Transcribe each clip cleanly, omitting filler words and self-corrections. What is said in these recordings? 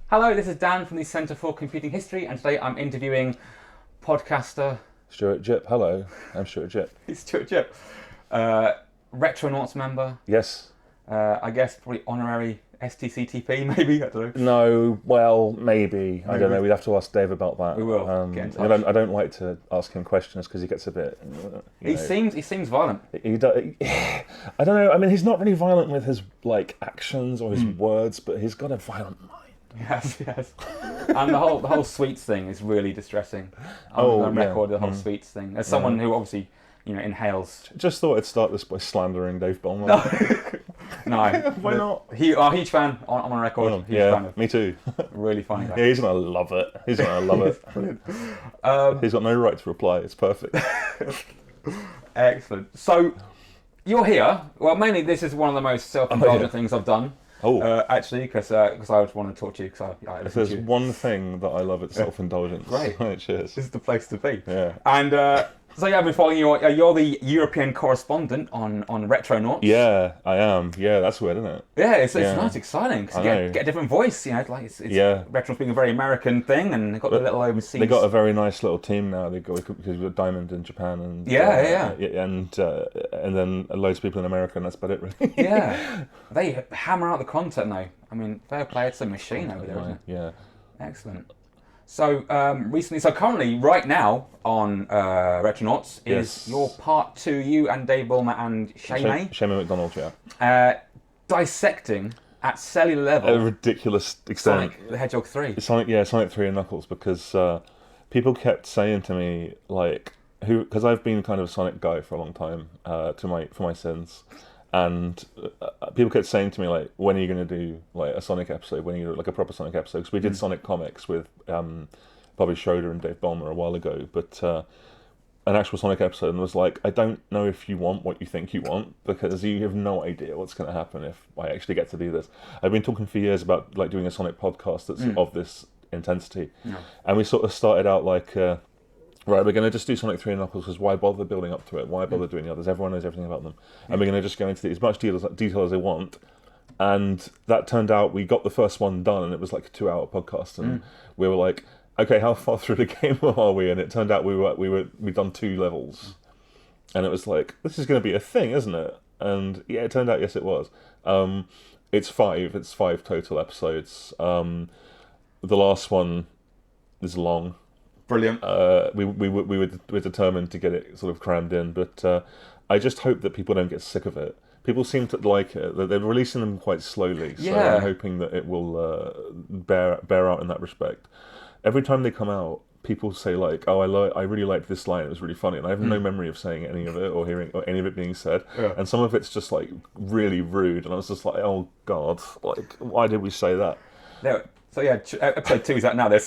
Hello, this is Dan from the Centre for Computing History, and today I'm interviewing podcaster Stuart Gipp. Hello, I'm Stuart Gipp. It's Stuart Gipp. Retronauts member. Yes. I guess probably honorary STCTP, maybe. I don't know. No. Well, maybe. I don't know. We'd have to ask Dave about that. We will. Get in touch. I don't like to ask him questions because he gets a bit. He seems violent. I don't know. I mean, he's not really violent with his actions or his words, but he's got a violent mind. Yes. And the whole sweets thing is really distressing. On record, the whole sweets thing. As someone who obviously, inhales. Just thought I'd start this by slandering Dave Ballmer. No. Why not? A huge fan on record. Huge fan of. Me too. Really funny guy. Yeah, he's gonna love it. Brilliant. He's got no right to reply. It's perfect. Excellent. So, you're here. Well, mainly this is one of the most self-indulgent things I've done. Actually, because I just want to talk to you. If there's one thing that I love, it's self-indulgence. Great. Cheers. This is the place to be. Yeah. And so I've been following you. You're the European correspondent on Retronauts. Yeah, I am. Yeah, that's weird, isn't it? Yeah, it's nice, exciiment because you get a different voice. It's Retronauts being a very American thing, and they've got the little overseas. They got a very nice little team now. Because we've got Diamond in Japan and and then loads of people in America, and that's about it, really. Yeah, they hammer out the content though. I mean, fair play, it's a machine over there, isn't it? Yeah. Excellent. So currently, right now on Retronauts is your part 2, you and Dave Ballmer and Seamus McDonald, yeah. Dissecting at cellular level. At a ridiculous extent. Sonic the Hedgehog 3. Sonic 3 and Knuckles, because people kept saying to me, because I've been kind of a Sonic guy for a long time, for my sins. And people kept saying to me, when are you going to do a Sonic episode? When are you going to do a proper Sonic episode? Because we did Sonic Comics with Bobby Schroeder and Dave Ballmer a while ago, but an actual Sonic episode, and was I don't know if you want what you think you want, because you have no idea what's going to happen if I actually get to do this. I've been talking for years about doing a Sonic podcast that's of this intensity, and we sort of started out right, we're going to just do Sonic 3 and Knuckles because why bother building up to it? Why bother doing the others? Everyone knows everything about them. And we're going to just go into as much detail as they want. And that turned out, we got the first one done, and it was a 2-hour podcast. And we were like, okay, how far through the game are we? And it turned out we'd done 2 levels. And it was this is going to be a thing, isn't it? And yeah, it turned out, yes, it was. It's 5 total episodes. The last one is long. Brilliant. We were determined to get it sort of crammed in, but I just hope that people don't get sick of it. People seem to like it. They're releasing them quite slowly, so I'm hoping that it will bear out in that respect. Every time they come out, people say I really liked this line. It was really funny, and I have no memory of saying any of it or hearing any of it being said. Yeah. And some of it's just really rude, and I was just oh God, why did we say that? So episode 2 is out now. There's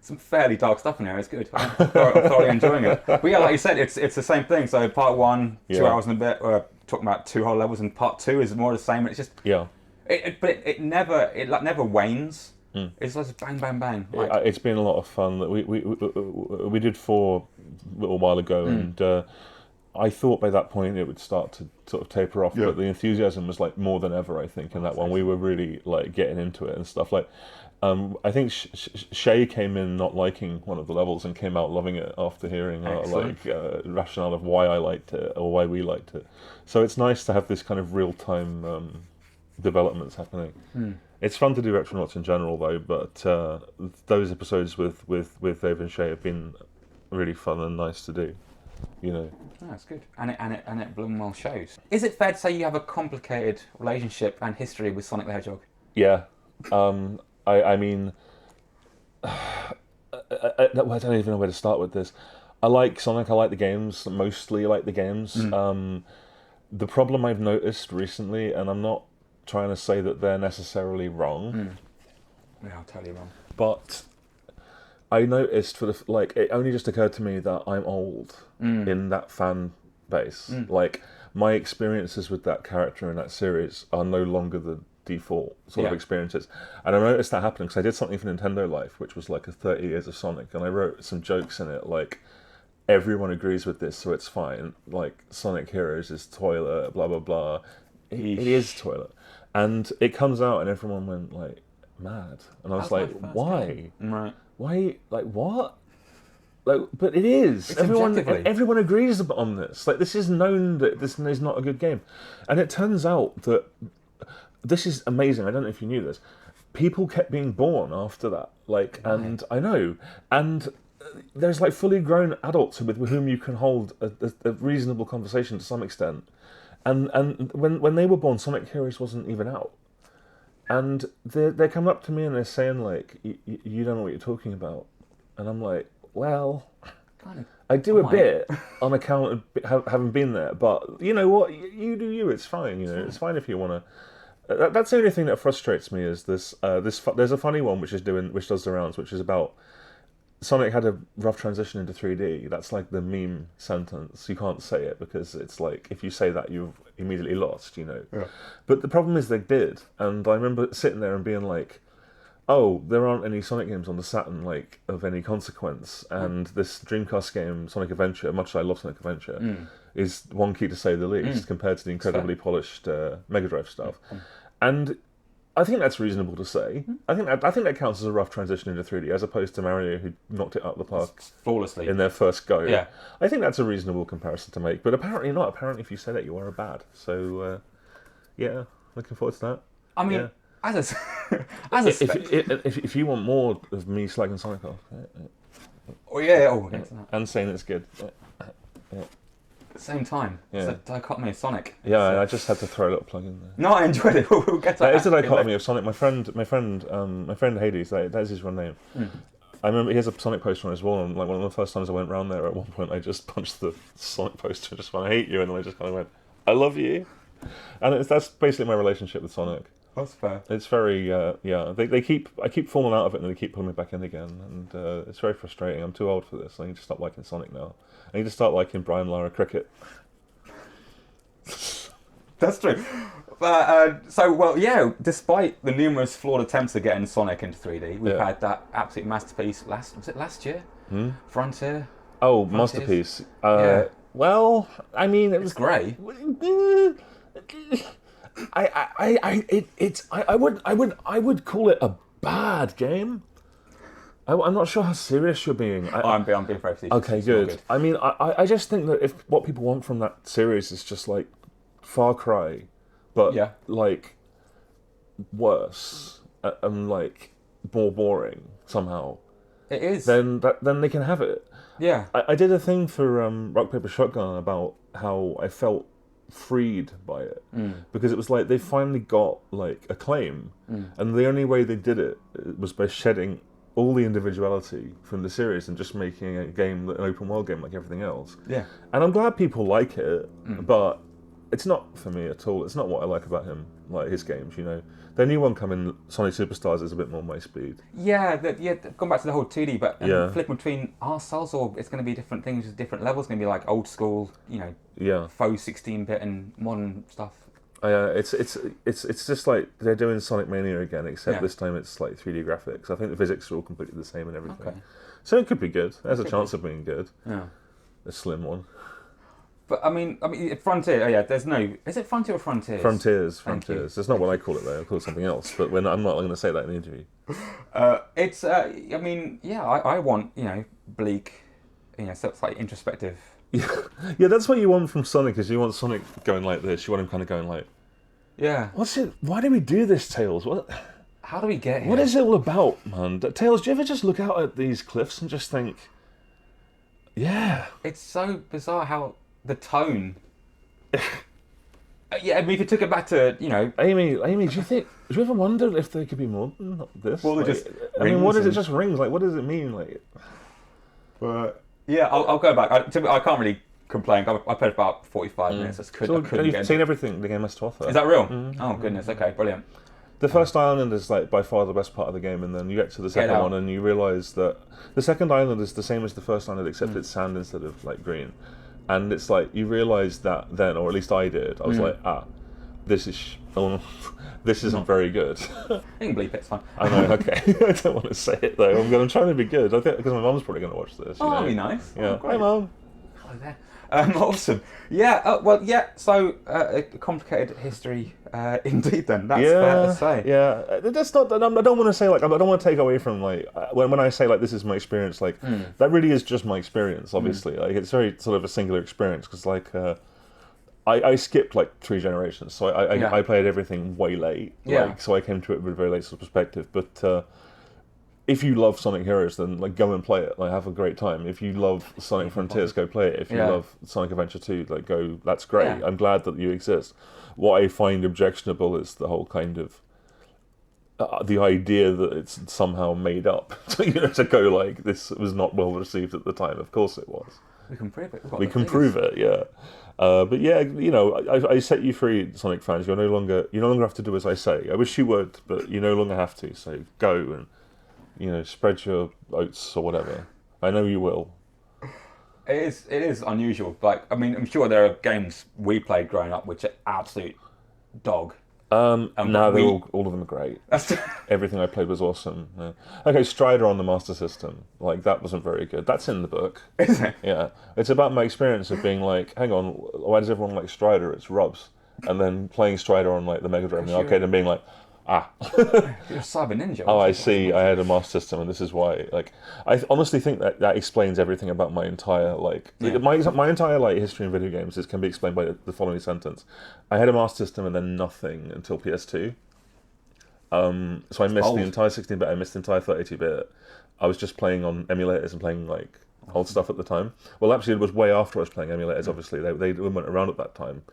some fairly dark stuff in there. It's good. I'm thoroughly enjoying it. But yeah, like you said, it's the same thing. So part 1, 2 hours and a bit, we're talking about 2 whole levels, and part 2 is more the same. It's just it never wanes. It's just bang, bang, bang. It's been a lot of fun. We did 4 a little while ago, and I thought by that point it would start to sort of taper off. But the enthusiasm was more than ever. I think in that one we were really getting into it and stuff. I think Shay came in not liking one of the levels and came out loving it after hearing rationale of why I liked it or why we liked it. So it's nice to have this kind of real-time developments happening. It's fun to do Retronauts in general, though, but those episodes with Dave and Shay have been really fun and nice to do. That's good, and it blooming well shows. Is it fair to say you have a complicated relationship and history with Sonic the Hedgehog? Yeah. I mean, I don't even know where to start with this. I like Sonic, I like the games, mostly like the games. The problem I've noticed recently, and I'm not trying to say that they're necessarily wrong. Yeah, I'll tell you wrong. But I noticed it only just occurred to me that I'm old in that fan base. My experiences with that character in that series are no longer the default sort of experiences, and I noticed that happening because I did something for Nintendo Life, which was a 30 years of Sonic, and I wrote some jokes in it everyone agrees with this, so it's fine. Like Sonic Heroes is toilet, blah blah blah. It is toilet, and it comes out, and everyone went like mad, and I was like, why? Right. Why? Like what? Like, but it is. Everyone agrees on this. Like, this is known that this is not a good game, and it turns out that this is amazing. I don't know if you knew this. People kept being born after that. Like, and I know, and there's like fully grown adults with whom you can hold a reasonable conversation to some extent. And when they were born, Sonic Heroes wasn't even out, and they come up to me and they're saying like, you don't know what you're talking about, and I'm like, well, I do a bit on account of having been there, but you know what, you do you. It's fine. You know, it's fine if you want to. That's the only thing that frustrates me is this. There's a funny one which does the rounds, which is about Sonic had a rough transition into 3D. That's like the meme sentence. You can't say it because it's like if you say that, you've immediately lost. You know. Yeah. But the problem is they did, and I remember sitting there and being like, oh, there aren't any Sonic games on the Saturn like of any consequence, and this Dreamcast game, Sonic Adventure, much as I love Sonic Adventure, is wonky to say the least compared to the incredibly polished Mega Drive stuff. And I think that's reasonable to say. I think that counts as a rough transition into 3D, as opposed to Mario, who knocked it out of the park flawlessly in their first go. Yeah, I think that's a reasonable comparison to make, but apparently not. Apparently, if you say that, you are a bad. So, yeah, looking forward to that. I mean. Yeah. If you want more of me slagging Sonic off, we'll get to that. And saying it's good, at the same time, it's a dichotomy of Sonic. Yeah, I just had to throw a little plug in there. No, I enjoyed it. We'll get to that. It's a dichotomy of Sonic. My friend Hades, that's his real name. I remember he has a Sonic poster on his wall, and like one of the first times I went round there, at one point I just punched the Sonic poster and just went, I hate you, and then I just kind of went, I love you, and that's basically my relationship with Sonic. That's fair. It's very, I keep falling out of it and they keep pulling me back in again, and it's very frustrating. I'm too old for this. I need to stop liking Sonic now. I need to start liking Brian Lara cricket. That's true. Despite the numerous flawed attempts of getting Sonic into 3D, we've had that absolute masterpiece last year? Frontier? Oh, Frontiers? Masterpiece. Well, I mean, it was great. I would call it a bad game. I'm not sure how serious you're being. I'm being very serious. Okay, good. I mean, I just think that if what people want from that series is just like Far Cry, but like worse and like more boring somehow, it is. Then they can have it. Yeah. I did a thing for Rock Paper Shotgun about how I felt freed by it because it was like they finally got like acclaim, and the only way they did it was by shedding all the individuality from the series and just making a game, an open world game like everything else. Yeah. And I'm glad people like it, but it's not for me at all. It's not what I like about him, like his games, you know. The new one coming, Sonic Superstars, is a bit more my speed. Yeah, gone back to the whole 2D, but flipping between art styles, or it's going to be different things, different levels. It's going to be like old school, you know, faux 16-bit and modern stuff. It's just like they're doing Sonic Mania again, except this time it's like 3D graphics. I think the physics are all completely the same and everything. Okay. So it could be good. There's a chance of being good. Yeah. A slim one. But I mean, Frontier. There's no. Is it Frontier or Frontiers? Frontiers. That's not what I call it though. I call it something else. But I'm not going to say that in the interview. It's. I mean, I want bleak, so it's like introspective. Yeah, that's what you want from Sonic. Is you want Sonic going like this. You want him kind of going like. Yeah. What's it? Why do we do this, Tails? What? How do we get here? What is it all about, man? Tails, do you ever just look out at these cliffs and just think, yeah? It's so bizarre how the tone. I mean, if you took it back to, Amy, do you ever wonder if there could be more than this? Well, like, I mean, what is it? Just rings? Like, what does it mean? Like, but yeah, I'll go back. I can't really complain. I played about 45 minutes. You've seen everything the game has to offer. Is that real? Oh goodness. Okay, brilliant. The first island is like by far the best part of the game, and then you get to the second one and you realise that the second island is the same as the first island, except it's sand instead of like green. And it's like you realise that then, or at least I did. I was like, this isn't very good. You can bleep it, it's fine. I know. Okay, I don't want to say it though. I'm trying to be good. I think because my mum's probably going to watch this. That'd be nice. Yeah. Hi, Mum. follow there. Awesome. Yeah. Well, yeah. So a complicated history, indeed. Then that's fair to say. Yeah, that's not. I don't want to say like I don't want to take away from like when I say like this is my experience. Like that really is just my experience. Obviously, like it's very sort of a singular experience because like I skipped like 3 generations, so I played everything way late. Like, so I came to it with a very late sort of perspective. But if you love Sonic Heroes, then like go and play it. Like have a great time. If you love Sonic Frontiers, go play it. If you love Sonic Adventure 2, like go. That's great. Yeah. I'm glad that you exist. What I find objectionable is the whole kind of the idea that it's somehow made up. To go like this was not well received at the time. Of course it was. We can prove it. We can prove it. Yeah. But yeah, I set you free, Sonic fans. You no longer have to do as I say. I wish you would, but you no longer have to. So go and spread your oats or whatever. I know you will. It is unusual. Like, I mean, I'm sure there are games we played growing up which are absolute dog. All of them are great. Everything I played was awesome. Yeah. Okay, Strider on the Master System. Like, that wasn't very good. That's in the book. Is it? Yeah. It's about my experience of being like, hang on, why does everyone like Strider? It's rubs. And then playing Strider on like the Mega Drive in the arcade and being like, you're a Cyber Ninja. Oh, I see. I had a Master System, and this is why. Like, I honestly think that explains everything about my entire my entire like history in video games. Can be explained by the following sentence: I had a Master System, and then nothing until PS2. So I missed the entire 16-bit. I missed the entire 32-bit. I was just playing on emulators and playing like old stuff at the time. Well, actually, it was way after I was playing emulators. Obviously, they weren't around at that time,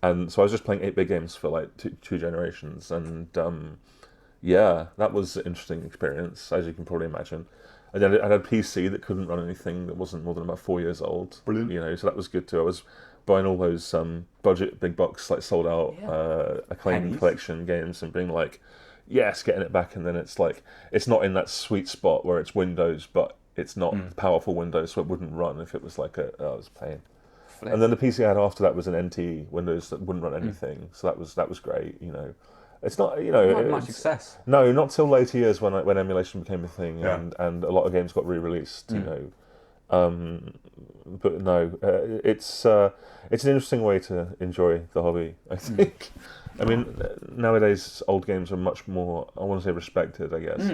and so I was just playing 8-bit games for like two generations, and that was an interesting experience, as you can probably imagine. I had a PC that couldn't run anything that wasn't more than about 4 years old. Brilliant. So that was good too. I was buying all those budget big box like sold out acclaimed collection games and being like, yes, getting it back, and then it's like it's not in that sweet spot where it's Windows, but it's not powerful Windows, so it wouldn't run if it was like I was paying. And then the PC I had after that was an NT Windows that wouldn't run anything, so that was great. It's not not much success. No, not till later years when emulation became a thing, and a lot of games got re-released. But no, it's an interesting way to enjoy the hobby, I think. I mean, nowadays old games are much more, I want to say, respected, I guess.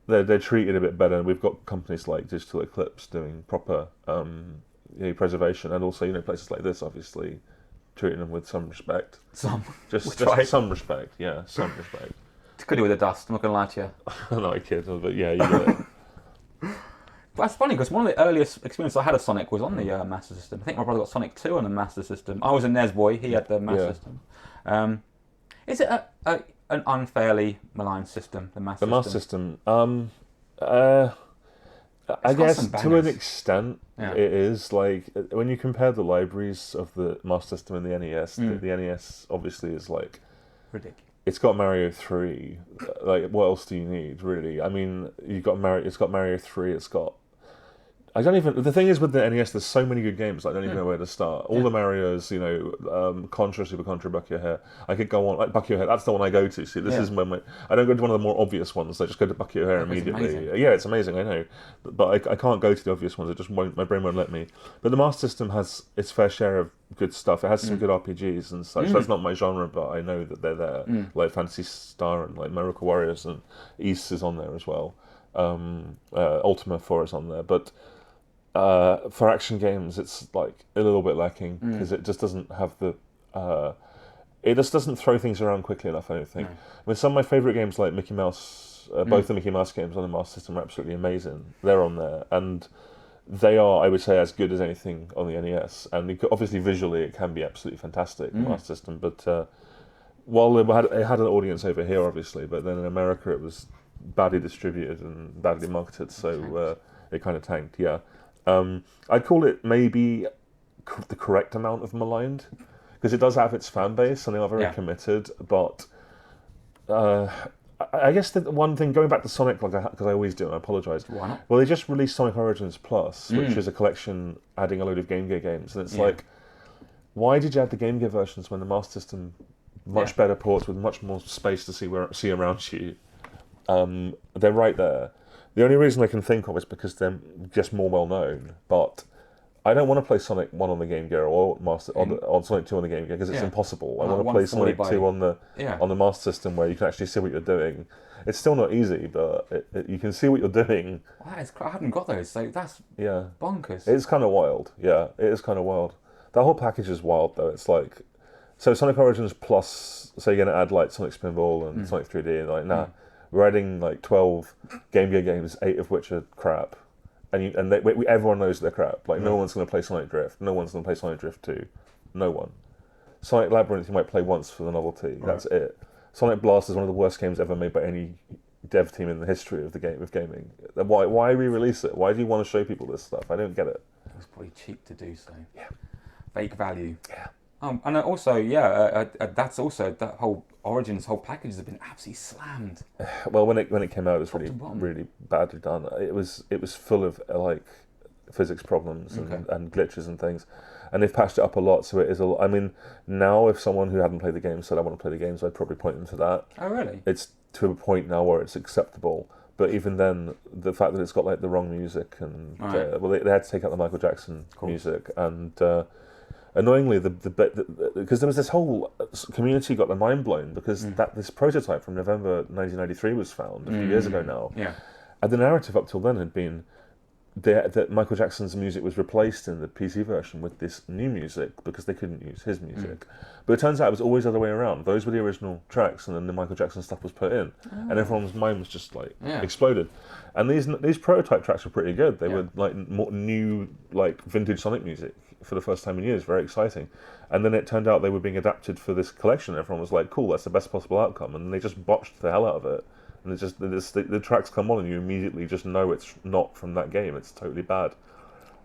They're treated a bit better. We've got companies like Digital Eclipse doing proper preservation, and also places like this, obviously, treating them with some respect. Some respect. Yeah, some respect. Could do with the dust. I'm not gonna lie to you. I'm not a kid, but yeah, you get it. But that's funny because one of the earliest experiences I had of Sonic was on the Master System. I think my brother got Sonic 2 on the Master System. I was a NES boy. He had the Master System. Is it an unfairly maligned system, the Master System? The Master System, I guess to an extent it is. Like, when you compare the libraries of the Master System and the NES, the NES obviously is like ridiculous. It's got Mario 3. Like, what else do you need, really? I mean, it's got Mario 3. It's got. The thing is with the NES, there's so many good games, I don't even know where to start. All the Marios, Contra, Super Contra, Bucky O'Hare. I could go on, like Bucky O'Hare, that's the one I go to. See, this is when I don't go to one of the more obvious ones, I just go to Bucky O'Hare immediately. Yeah, it's amazing, I know. But I can't go to the obvious ones, my brain won't let me. But the Master System has its fair share of good stuff. It has some good RPGs and such. That's not my genre, but I know that they're there. Like Phantasy Star and like Miracle Warriors, and East is on there as well. Ultima 4 is on there. But for action games, it's like a little bit lacking because it just doesn't have the. It just doesn't throw things around quickly enough, I don't think. I mean, some of my favourite games, like Mickey Mouse, both the Mickey Mouse games on the Master System are absolutely amazing. They're on there, and they are, I would say, as good as anything on the NES. And obviously, visually, it can be absolutely fantastic, the Master System. But while it had an audience over here, obviously, but then in America, it was badly distributed and badly marketed, so it kind of tanked. Yeah. I'd call it maybe the correct amount of maligned, because it does have its fan base and they are very committed. But I guess the one thing, going back to Sonic, because I always do, and I apologise. Why not? Well, they just released Sonic Origins Plus, which is a collection adding a load of Game Gear games, and it's like, why did you add the Game Gear versions when the Master System, much better ports with much more space to see around you? They're right there. The only reason I can think of is because they're just more well known, but I don't want to play Sonic 1 on the Game Gear or on Sonic 2 on the Game Gear because it's impossible. I want to play Sonic 2 on the Master System where you can actually see what you're doing. It's still not easy, but you can see what you're doing. Wow, I haven't got those, so that's bonkers. It's kind of wild. Yeah, it is kind of wild. That whole package is wild, though. It's like, so Sonic Origins plus, so you're going to add like Sonic Spinball and Sonic 3D, and like, we're adding like 12 Game Gear games, 8 of which are crap. And everyone knows they're crap. Like, no one's going to play Sonic Drift. No one's going to play Sonic Drift 2. No one. Sonic Labyrinth you might play once for the novelty. Right. That's it. Sonic Blast is one of the worst games ever made by any dev team in the history of gaming. Why re-release it? Why do you want to show people this stuff? I don't get it. It was probably cheap to do so. Yeah. Fake value. Yeah. And also, that's also that whole Origins whole package has been absolutely slammed. Well, when it came out, it was really badly done. It was full of like physics problems and glitches and things, and they've patched it up a lot. So it is I mean, now if someone who hadn't played the game said I want to play the games, I'd probably point them to that. Oh, really? It's to a point now where it's acceptable. But even then, the fact that it's got like the wrong music and they had to take out the Michael Jackson music and. Annoyingly, because there was this whole community got their mind blown because this prototype from November 1993 was found a few years ago now. Yeah. And the narrative up till then had been that Michael Jackson's music was replaced in the PC version with this new music because they couldn't use his music. But it turns out it was always the other way around. Those were the original tracks, and then the Michael Jackson stuff was put in, and everyone's mind was just like exploded. And these prototype tracks were pretty good. They were like more new, like vintage Sonic music for the first time in years. Very exciting. And then it turned out they were being adapted for this collection. Everyone was like, "Cool, that's the best possible outcome," and they just botched the hell out of it. And it's just the tracks come on, and you immediately just know it's not from that game. It's totally bad,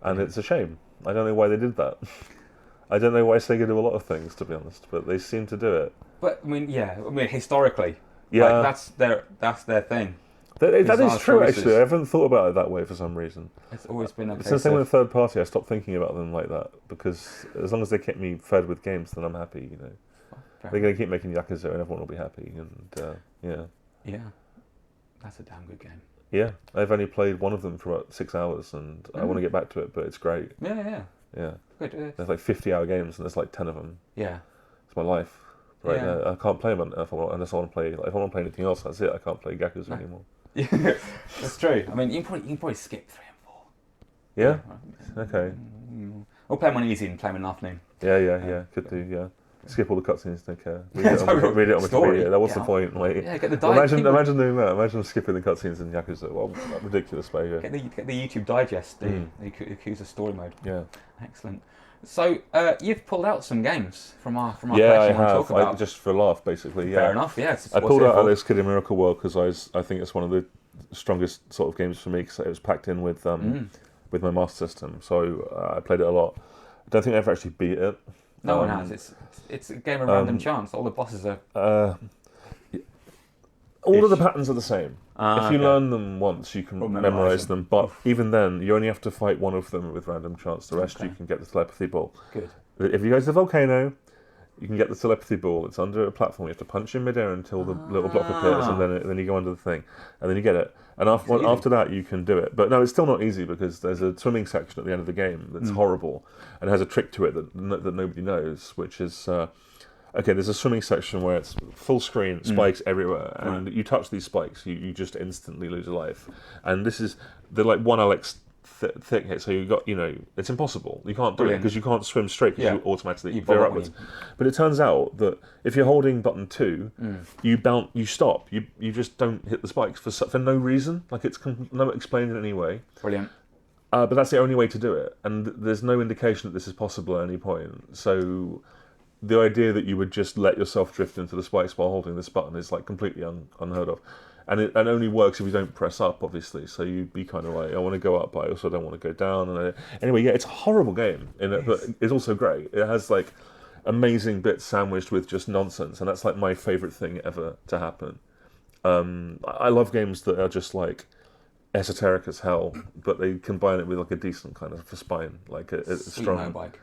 and it's a shame. I don't know why they did that. I don't know why Sega do a lot of things, to be honest, but they seem to do it. But I mean, historically, that's their thing. That is true, choices. Actually. I haven't thought about it that way for some reason. It's always been a case since they went third party. I stopped thinking about them like that because as long as they keep me fed with games, then I'm happy. You know, they're going to keep making Yakuza, and everyone will be happy. And yeah, that's a damn good game. Yeah, I've only played one of them for about 6 hours, and I want to get back to it, but it's great. Yeah. Good. There's like 50-hour games, and there's like 10 of them. Yeah, it's my life. Right now, I can't play them unless I want to play. Like, if I want to play anything else, that's it. I can't play Yakuza anymore. Yeah, that's true. I mean, you can probably skip 3 and 4. Yeah. Okay. Or play them on easy and play them in the afternoon. Yeah. Could do. Yeah. Skip all the cutscenes, don't care. Read it on Wikipedia. That was the point. Like, get the imagine doing that. Imagine skipping the cutscenes in Yakuza. Well, ridiculous behaviour. Get the YouTube digest, the Yakuza story mode. Yeah. Excellent. So you've pulled out some games from our collection. Yeah, I have. Just for a laugh, basically. Yeah. Fair enough. Yeah. I pulled out Alex Kidd in Miracle World because I think it's one of the strongest sort of games for me because it was packed in with my Master System. So I played it a lot. I don't think I ever actually beat it. No one has. It's a game of random chance. All the bosses are. All of the patterns are the same. If you learn them once, you can memorize them. But even then, you only have to fight one of them with random chance. The rest you can get the telepathy ball. Good. If you go to the volcano, you can get the telepathy ball. It's under a platform. You have to punch in midair until the little block appears, and then you go under the thing, and then you get it. And after that, you can do it. But no, it's still not easy because there's a swimming section at the end of the game that's horrible and has a trick to it that nobody knows, which is. There's a swimming section where it's full screen, spikes everywhere, and you touch these spikes, you just instantly lose a life. And they're like 1 Alex thick hit, so you got, it's impossible. You can't do it because you can't swim straight because you automatically veer upwards. But it turns out that if you're holding button 2, you stop. You just don't hit the spikes for no reason. Like it's not explained in any way. Brilliant. But that's the only way to do it, and there's no indication that this is possible at any point. So. The idea that you would just let yourself drift into the spikes while holding this button is like completely unheard of, and it only works if you don't press up, obviously. So you'd be kind of like, I want to go up, but I also don't want to go down. And anyway, it's a horrible game in it, but it's also great. It has like amazing bits sandwiched with just nonsense, and that's like my favourite thing ever to happen. I love games that are just like esoteric as hell, but they combine it with like a decent kind of a spine, like a strong. Bike.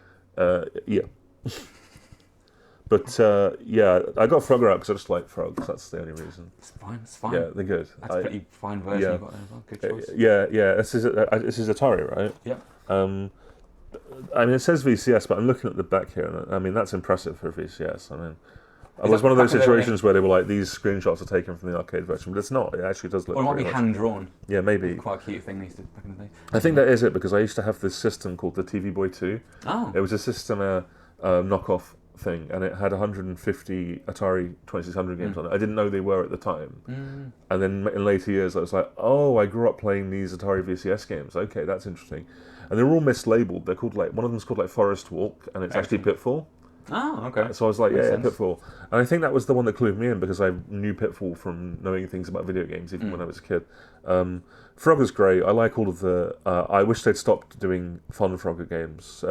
Yeah. But I got Frogger out because I just like frogs. That's the only reason. It's fine. Yeah, they're good. That's a pretty fine version you've got there as well. Good choice. Yeah. This is Atari, right? Yeah. I mean, it says VCS, but I'm looking at the back here, and I mean, that's impressive for a VCS. I mean, it was one of those situations where they were like, these screenshots are taken from the arcade version, but it's not. It actually does look. Or it might be hand drawn. Yeah, maybe. Quite a cute thing they used to back in the day. I think that is it, because I used to have this system called the TV Boy 2. Oh. It was a system knockoff thing, and it had 150 Atari 2600 games on it. I didn't know they were at the time. And then in later years, I was like, oh, I grew up playing these Atari VCS games. Okay, that's interesting. And they're all mislabeled. They're called one of them's called Forest Walk, and it's actually Pitfall. Oh, okay. So I was like, yeah, Pitfall. And I think that was the one that clued me in, because I knew Pitfall from knowing things about video games, even when I was a kid. Frogger's great. I like all of the... I wish they'd stopped doing fun Frogger games.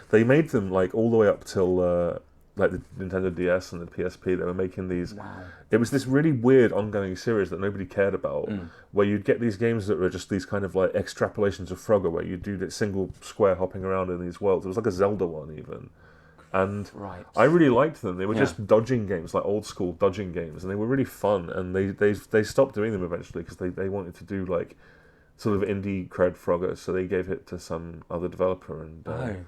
They made them like all the way up till like the Nintendo DS and the PSP. They were making these... Wow. It was this really weird ongoing series that nobody cared about, where you'd get these games that were just these kind of like extrapolations of Frogger, where you'd do that single square hopping around in these worlds. It was like a Zelda one even. And I really liked them. They were just dodging games, like old school dodging games, and they were really fun. And they stopped doing them eventually, because they wanted to do like sort of indie cred Frogger, so they gave it to some other developer and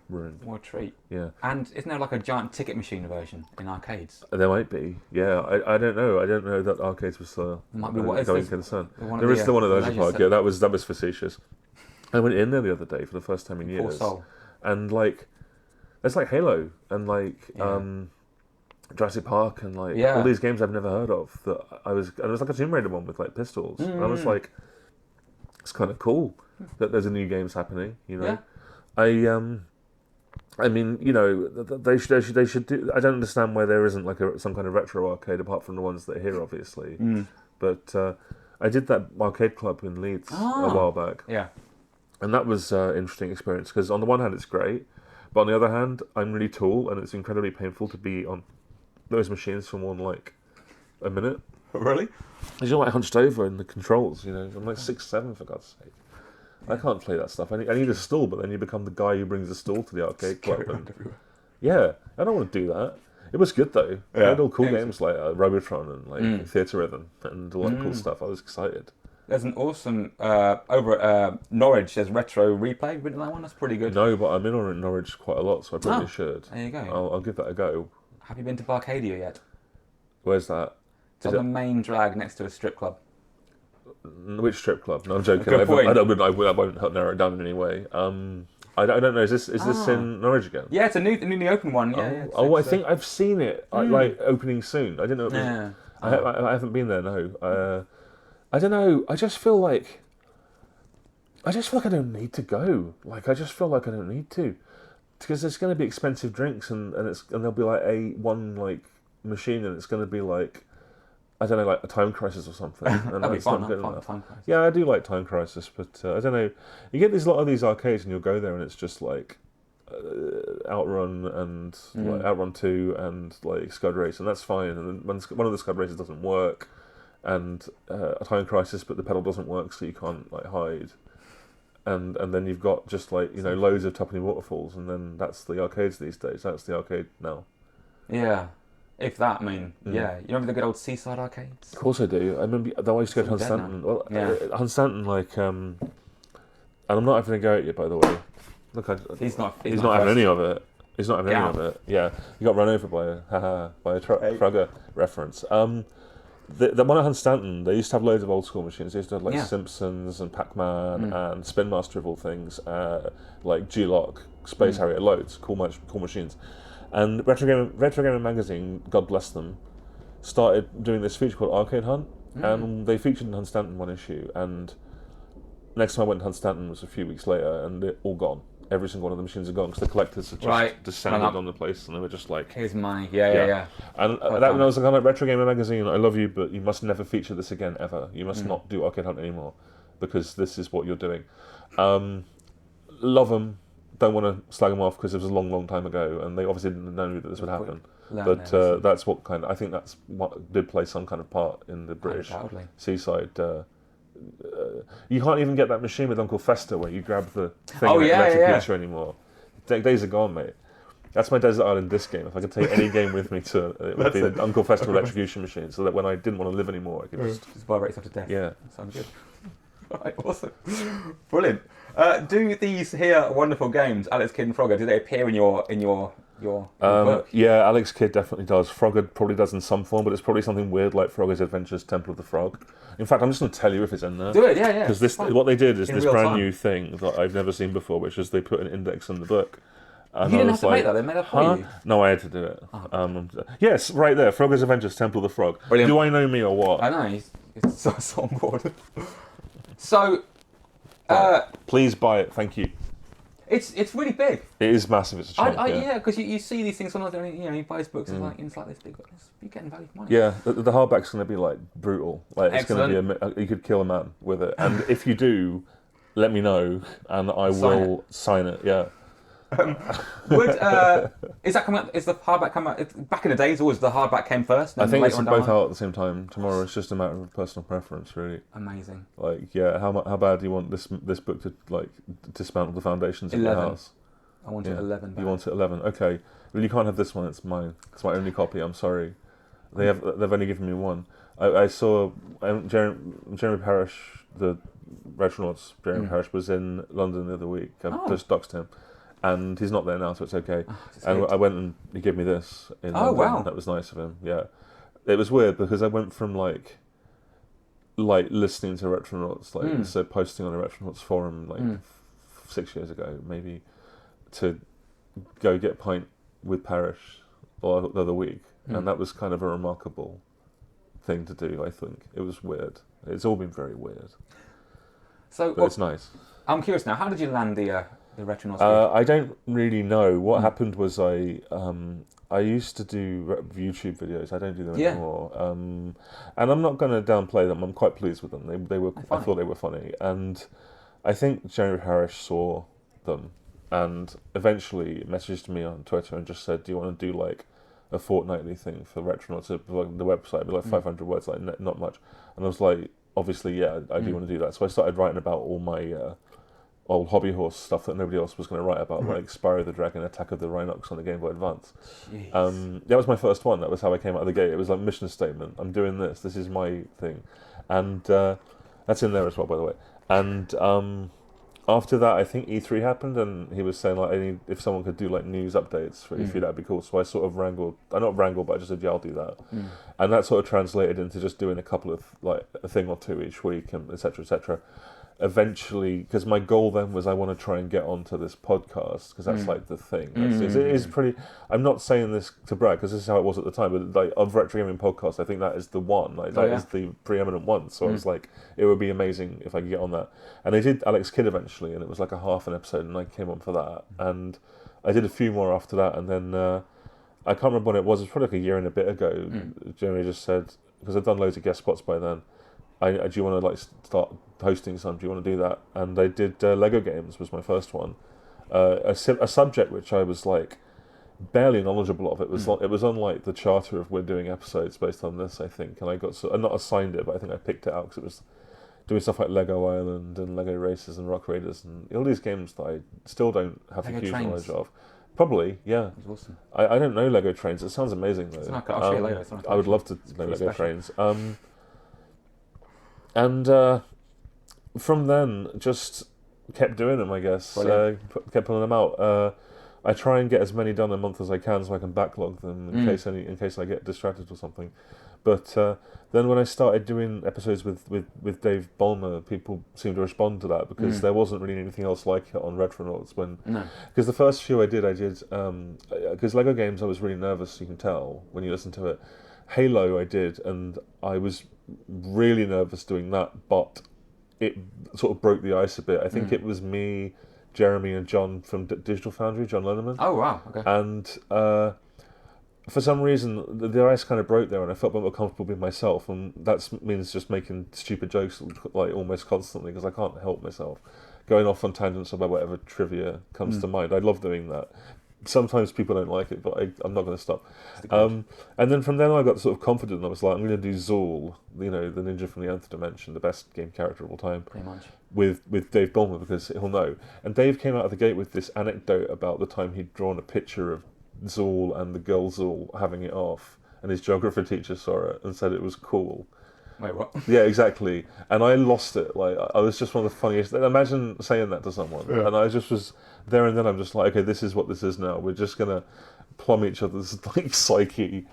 ruined. What a treat. Yeah. And isn't there like a giant ticket machine version in arcades? There might be. Yeah, I don't know. I don't know that arcades was might be going concern. There is still one at Leisure Park. Yeah, that was facetious. I went in there the other day for the first time in years, and like. It's like Halo and like Jurassic Park and like all these games I've never heard of. And it was like a Tomb Raider one with like pistols. And I was like, it's kind of cool that there's a new games happening. You know, I mean, you know, they should do. I don't understand why there isn't like some kind of retro arcade apart from the ones that are here, obviously. But I did that arcade club in Leeds a while back. Yeah, and that was an interesting experience, because on the one hand it's great. But on the other hand, I'm really tall, and it's incredibly painful to be on those machines for more than like a minute. Really? Because you're like hunched over in the controls, you know. I'm like 6'7", for God's sake. I can't play that stuff. I need a stool, but then you become the guy who brings the stool to the arcade club. Yeah, I don't want to do that. It was good though. I had all cool games like Robotron and like Theatre Rhythm and all that cool stuff. I was excited. There's an awesome, over at Norwich, there's Retro Replay. Have you been to that one? That's pretty good. No, but I'm in Norwich quite a lot, so I probably should. There you go. I'll give that a go. Have you been to Barcadia yet? Where's that? It's on the main drag next to a strip club. Which strip club? No, I'm joking. Good point. I won't narrow it down in any way. I don't know. Is this in Norwich again? Yeah, it's a newly open one. I think I've seen it like opening soon. I didn't know it was. I haven't been there. No. I don't know. I just feel like I don't need to go. Like I just feel like I don't need to, because there's going to be expensive drinks and there'll be like one like machine, and it's going to be like, I don't know, like a Time Crisis or something. And That'd be fun. Time Crisis. Yeah, I do like Time Crisis, but I don't know. You get a lot of these arcades, and you'll go there, and it's just like Outrun and like Outrun 2 and like Scud Race, and that's fine. And then when one of the Scud Races doesn't work, and a Time Crisis, but the pedal doesn't work, so you can't like hide. And then you've got just like, you know, loads of Tuppenny Waterfalls, and then that's the arcades these days. That's the arcade now. Yeah. If that, I mean, yeah. You remember the good old seaside arcades? Of course I do. I remember, though I used to go to Hunstanton. Well, Hunstanton, like, and I'm not having a go at you, by the way. Look, he's not having any of it. He's not having any of it. Yeah, you got run over by a Frogger reference. The one at Hunstanton, they used to have loads of old school machines. They used to have like Simpsons and Pac-Man and Spin Master of all things, like G-Lock, Space Harrier, loads cool machines. And Retro Gamer Magazine, God bless them, started doing this feature called Arcade Hunt, and they featured in Hunstanton one issue. And next time I went to Hunstanton was a few weeks later, and they're all gone. Every single one of the machines are gone because the collectors have just descended on the place, and they were just like, "Here's money." Yeah. And when I was like, Retro Gamer Magazine, I love you, but you must never feature this again ever. You must not do Arcade Hunt anymore, because this is what you're doing. Love them. Don't want to slag them off because it was a long time ago, and they obviously didn't know that this would happen. But that's what I think that's what did play some kind of part in the British seaside. You can't even get that machine with Uncle Fester where you grab the thing and electrocute you anymore. Days are gone, mate. That's my Desert Island disc game. If I could take any game with me to it would be the Uncle Fester electrocution machine, so that when I didn't want to live anymore, I could just vibrate yourself to death. Yeah, that sounds good. Right, awesome, brilliant. Do these here wonderful games, Alex Kidd and Frogger, do they appear in your book? Yeah, Alex Kidd definitely does. Frogger probably does in some form, but it's probably something weird like Frogger's Adventures Temple of the Frog. In fact, I'm just going to tell you if it's in there. Do it, yeah. Because what they did is In this real brand time. new thing that I've never seen before, which is they put an index in the book. And You I didn't was have to make like, that, they made that for you. No, I had to do it. Oh. Yes, right there. Frogger's Adventures Temple of the Frog. Brilliant. Do I know me or what? I know, he's so on board. So, Please buy it, thank you. it's really big. It is massive, it's a chunk, Yeah, because you see these things sometimes, you buy his books, it's like this big, you're getting value for money. Yeah, the hardback's going to be like brutal. Like it's going to be you could kill a man with it, and if you do, let me know, and I will sign it. Yeah. Is that coming out? Is the hardback come out? Back in the days, always the hardback came first. I think later it's both out at the same time. Tomorrow it's just a matter of personal preference, really. Amazing. Like, yeah, how bad do you want this book to like dismantle the foundations of your house? I want it 11. You want it 11? Okay. Well, you can't have this one. It's mine. It's my only copy. I'm sorry. They've only given me one. I saw Jeremy Parish, the Retronauts. Jeremy Parish was in London the other week. I just doxed him. And he's not there now, so it's okay. And I went and he gave me this in London. Wow. That was nice of him, yeah. It was weird because I went from like listening to Retronauts, so posting on the Retronauts forum 6 years ago, maybe, to go get a pint with Parish the other week. And that was kind of a remarkable thing to do, I think. It was weird. It's all been very weird. But it's nice. I'm curious now, how did you land the Retronauts? I don't really know. What happened was I used to do YouTube videos. I don't do them anymore. And I'm not going to downplay them. I'm quite pleased with them. They were. I thought they were funny. And I think Jeremy Harris saw them and eventually messaged me on Twitter and just said, "Do you want to do like a fortnightly thing for Retronauts?" Like the website, it'd be like 500 words, like not much. And I was like, obviously, yeah, I do want to do that. So I started writing about all my old hobby horse stuff that nobody else was going to write about, like Spyro the Dragon, Attack of the Rhinox on the Game Boy Advance. That was my first one. That was how I came out of the gate. It was like mission statement. I'm doing this. This is my thing, and that's in there as well, by the way. And after that, I think E3 happened, and he was saying like, if someone could do like news updates for E3, that'd be cool. So I sort of wrangled. I not wrangled, but I just said, yeah, I'll do that. And that sort of translated into just doing a couple of like a thing or two each week, and etc. etc. Eventually, because my goal then was I want to try and get onto this podcast, because that's like the thing. It is pretty. I'm not saying this to brag, because this is how it was at the time. But like of retro gaming podcasts, I think that is the one. Like that is the preeminent one. So I was like, it would be amazing if I could get on that. And I did Alex Kidd eventually, and it was like a half an episode, and I came on for that. And I did a few more after that, and then I can't remember when it was. It was probably like a year and a bit ago. Jeremy just said, because I'd done loads of guest spots by then, do you want to like start hosting some? Do you want to do that? And I did Lego games was my first one, a subject which I was like barely knowledgeable of. It was it was on like the charter of we're doing episodes based on this, I think, and I got I'm not assigned it, but I think I picked it out because it was doing stuff like Lego Island and Lego Races and Rock Raiders and all these games that I still don't have a huge knowledge of. Probably, yeah. That's awesome. I don't know Lego Trains. It sounds amazing though. I'll show you later. I would love to know Lego Trains. And from then, just kept doing them, I guess. Kept pulling them out. I try and get as many done a month as I can, so I can backlog them in case I get distracted or something. But then when I started doing episodes with Dave Ballmer, people seemed to respond to that because there wasn't really anything else like it on Retronauts. Because the first few I did because Lego games I was really nervous. You can tell when you listen to it. Halo I did, and I was really nervous doing that, but it sort of broke the ice a bit. I think it was me, Jeremy, and John from Digital Foundry, John Lennerman. Oh wow, okay. And for some reason, the ice kind of broke there, and I felt a bit more comfortable being myself, and that means just making stupid jokes like almost constantly because I can't help myself going off on tangents about whatever trivia comes to mind. I love doing that. Sometimes people don't like it, but I'm not going to stop. And then from then on, I got sort of confident, and I was like, I'm going to do Zool, the ninja from the Nth Dimension, the best game character of all time, pretty much, with Dave Ballmer, because he'll know. And Dave came out of the gate with this anecdote about the time he'd drawn a picture of Zool and the girl Zool having it off, and his geography teacher saw it and said it was cool. Wait, what? Yeah, exactly. And I lost it. Like I was just one of the funniest. Imagine saying that to someone, and I just was there and then. I'm just like, okay, this is what this is now. We're just gonna plumb each other's like psyche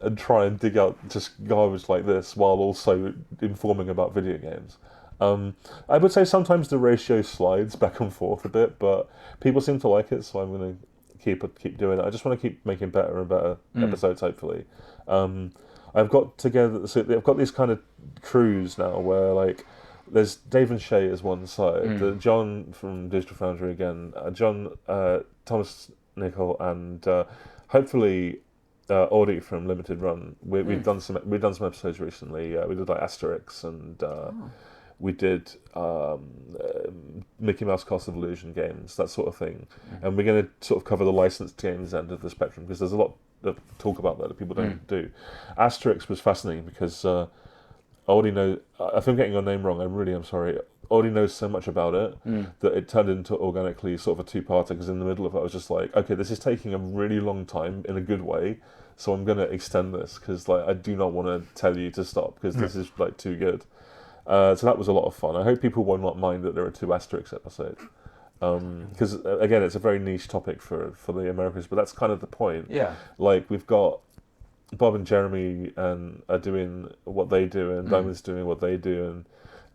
and try and dig out just garbage like this while also informing about video games. I would say sometimes the ratio slides back and forth a bit, but people seem to like it, so I'm gonna keep doing it. I just want to keep making better and better episodes, hopefully. I've got together, so I've got these kind of crews now where like there's Dave and Shay as one side, John from Digital Foundry again, John, Thomas Nicol, and hopefully Audie from Limited Run. We've done some episodes recently. We did like Asterix and. We did Mickey Mouse Castle of Illusion games, that sort of thing. And we're going to sort of cover the licensed games end of the spectrum because there's a lot of talk about that people don't do. Asterix was fascinating because I already know, if I'm getting your name wrong, I'm sorry. I already knows so much about it that it turned into organically sort of a two-parter because in the middle of it I was just like, okay, this is taking a really long time in a good way, so I'm going to extend this because like I do not want to tell you to stop because this is like too good. So that was a lot of fun. I hope people will not mind that there are 2 Asterix episodes. Because, again, it's a very niche topic for the Americans, but that's kind of the point. Yeah. Like, we've got Bob and Jeremy are doing what they do, and Diamond's doing what they do,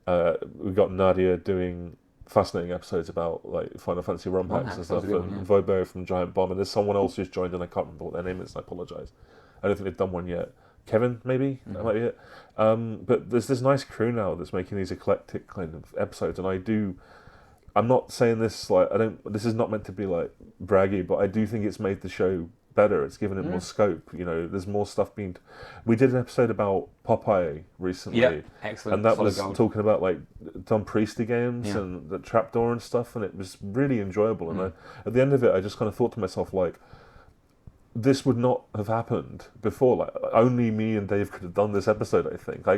and we've got Nadia doing fascinating episodes about, like, Final Fantasy ROM hacks and stuff, and Vobo from Giant Bomb, and there's someone else who's joined, and I can't remember what their name is, and I apologise. I don't think they've done one yet. Kevin, maybe that might be it. But there's this nice crew now that's making these eclectic kind of episodes, and I'm not saying this like this is not meant to be like braggy, but I do think it's made the show better. It's given it more scope. You know, there's more stuff being. We did an episode about Popeye recently, excellent, and that was gold. talking about like Don Priestley games and the trapdoor and stuff, and it was really enjoyable. And at the end of it, I just kind of thought to myself like, this would not have happened before. Like only me and Dave could have done this episode. I think. I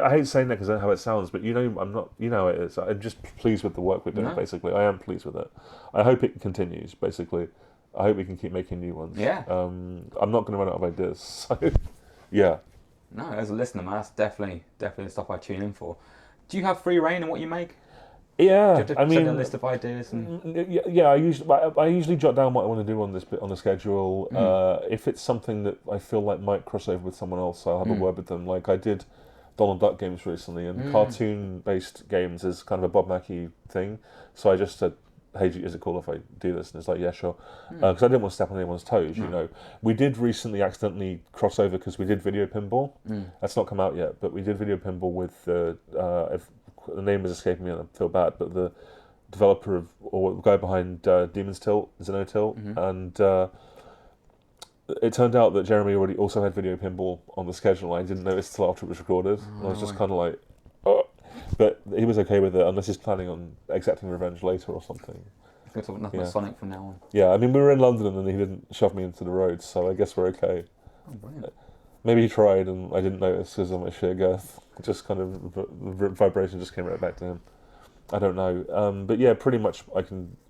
hate saying that because I know how it sounds, but you know, I'm not. You know, how it is. I'm just pleased with the work we're doing. No. Basically, I am pleased with it. I hope it continues. Basically, I hope we can keep making new ones. Yeah. I'm not going to run out of ideas. So, yeah. No, as a listener, man, that's definitely the stuff I tune in for. Do you have free reign in what you make? Yeah, I mean, a list of ideas. Yeah, I usually jot down what I want to do on the schedule. If it's something that I feel like might cross over with someone else, I'll have a word with them. Like I did Donald Duck games recently, and cartoon-based games is kind of a Bob Mackie thing. So I just said, "Hey, is it cool if I do this?" And it's like, "Yeah, sure," because I didn't want to step on anyone's toes. You know, we did recently accidentally cross over because we did video pinball. That's not come out yet, but we did video pinball with the name is escaping me and I feel bad, but the developer or the guy behind Demon's Tilt, Zeno Tilt, and it turned out that Jeremy already also had video pinball on the schedule. I didn't notice until after it was recorded, and I was just kind of like, oh. But he was okay with it, unless he's planning on accepting revenge later or something. We're talking nothing but Sonic from now on. Yeah, I mean, we were in London and he didn't shove me into the road, so I guess we're okay. Oh, brilliant. Maybe he tried and I didn't notice because of my sheer girth. Just kind of vibration just came right back to him. I don't know, but yeah, pretty much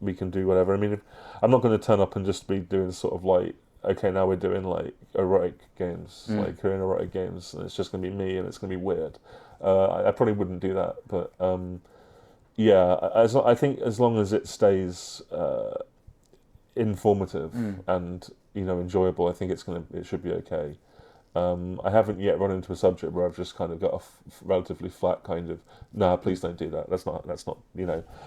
we can do whatever. I mean, I'm not going to turn up and just be doing sort of like, okay, now we're doing like erotic games, like Korean erotic games, and it's just going to be me and it's going to be weird. I probably wouldn't do that, but yeah, I think as long as it stays informative and enjoyable, I think it should be okay. I haven't yet run into a subject where I've just kind of got a relatively flat kind of, nah, please don't do that. That's not.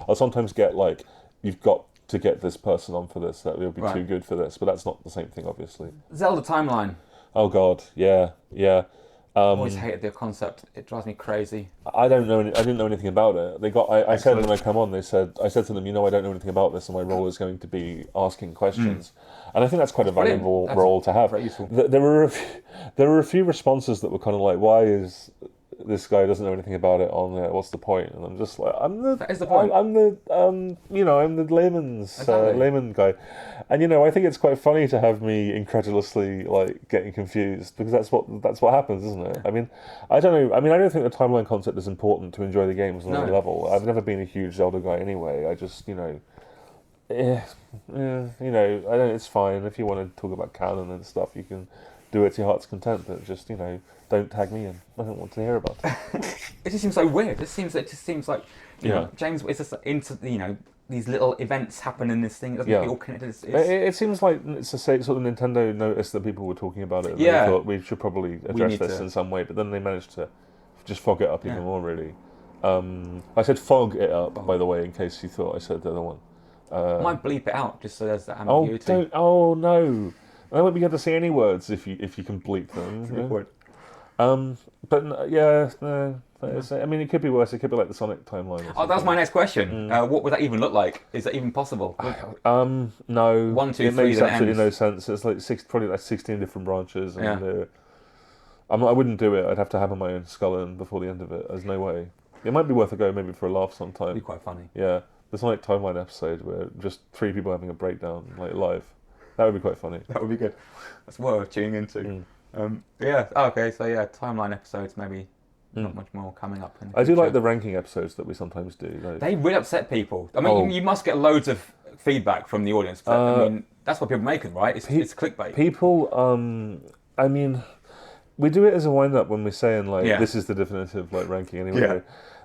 I'll sometimes get like, you've got to get this person on for this. That will be too good for this, but that's not the same thing, obviously. Zelda Timeline. Oh God, yeah. I always hated the concept. It drives me crazy. I didn't know anything about it. I said when I come on, I said to them, I don't know anything about this, and my role is going to be asking questions. And I think that's quite a valuable role to have. Very useful. There were a few responses that were kind of like, why is this guy doesn't know anything about it on there? What's the point? And I'm just like, that is the point. I'm the layman guy, and I think it's quite funny to have me incredulously like getting confused because that's what happens, isn't it? I mean, I don't know. I mean, I don't think the timeline concept is important to enjoy the games on any level. I've never been a huge Zelda guy anyway. I just I don't. It's fine if you want to talk about canon and stuff. You can do it to your heart's content, but just, don't tag me in. I don't want to hear about it. It just seems so weird. It just seems like, James, it's just into, these little events happen in this thing. It doesn't feel all connected. It seems like it's the same sort of Nintendo noticed that people were talking about it. And they thought we should probably address this in some way, but then they managed to just fog it up even more, really. I said fog it up, by the way, in case you thought I said the other one. I might bleep it out just so there's that ambiguity. No. I won't be able to say any words if you can bleep them. Good point. I mean, it could be worse. It could be like the Sonic timeline. Oh, that's my next question. What would that even look like? Is that even possible? No. 1, 2, 3. It makes absolutely no sense. It's like probably like 16 different branches, and I wouldn't do it. I'd have to hammer my own skull in before the end of it. There's no way. It might be worth a go, maybe for a laugh sometime. It'd be quite funny. Yeah, the Sonic timeline episode where just 3 people having a breakdown, like live. That would be quite funny. That would be good. That's worth tuning into. Timeline episodes maybe. Not much more coming up. I do like the ranking episodes that we sometimes do. They really upset people. I mean, you must get loads of feedback from the audience. I mean, that's what people make them, right? It's clickbait. People, I mean, we do it as a wind-up when we're saying, this is the definitive, ranking anyway. Yeah.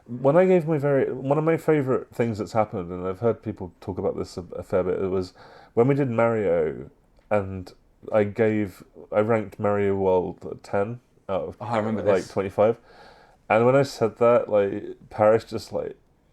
When I gave one of my favourite things that's happened, and I've heard people talk about this a fair bit, it was when we did Mario, and I ranked Mario World at 10 out of I remember this. 25. And when I said that, Paris just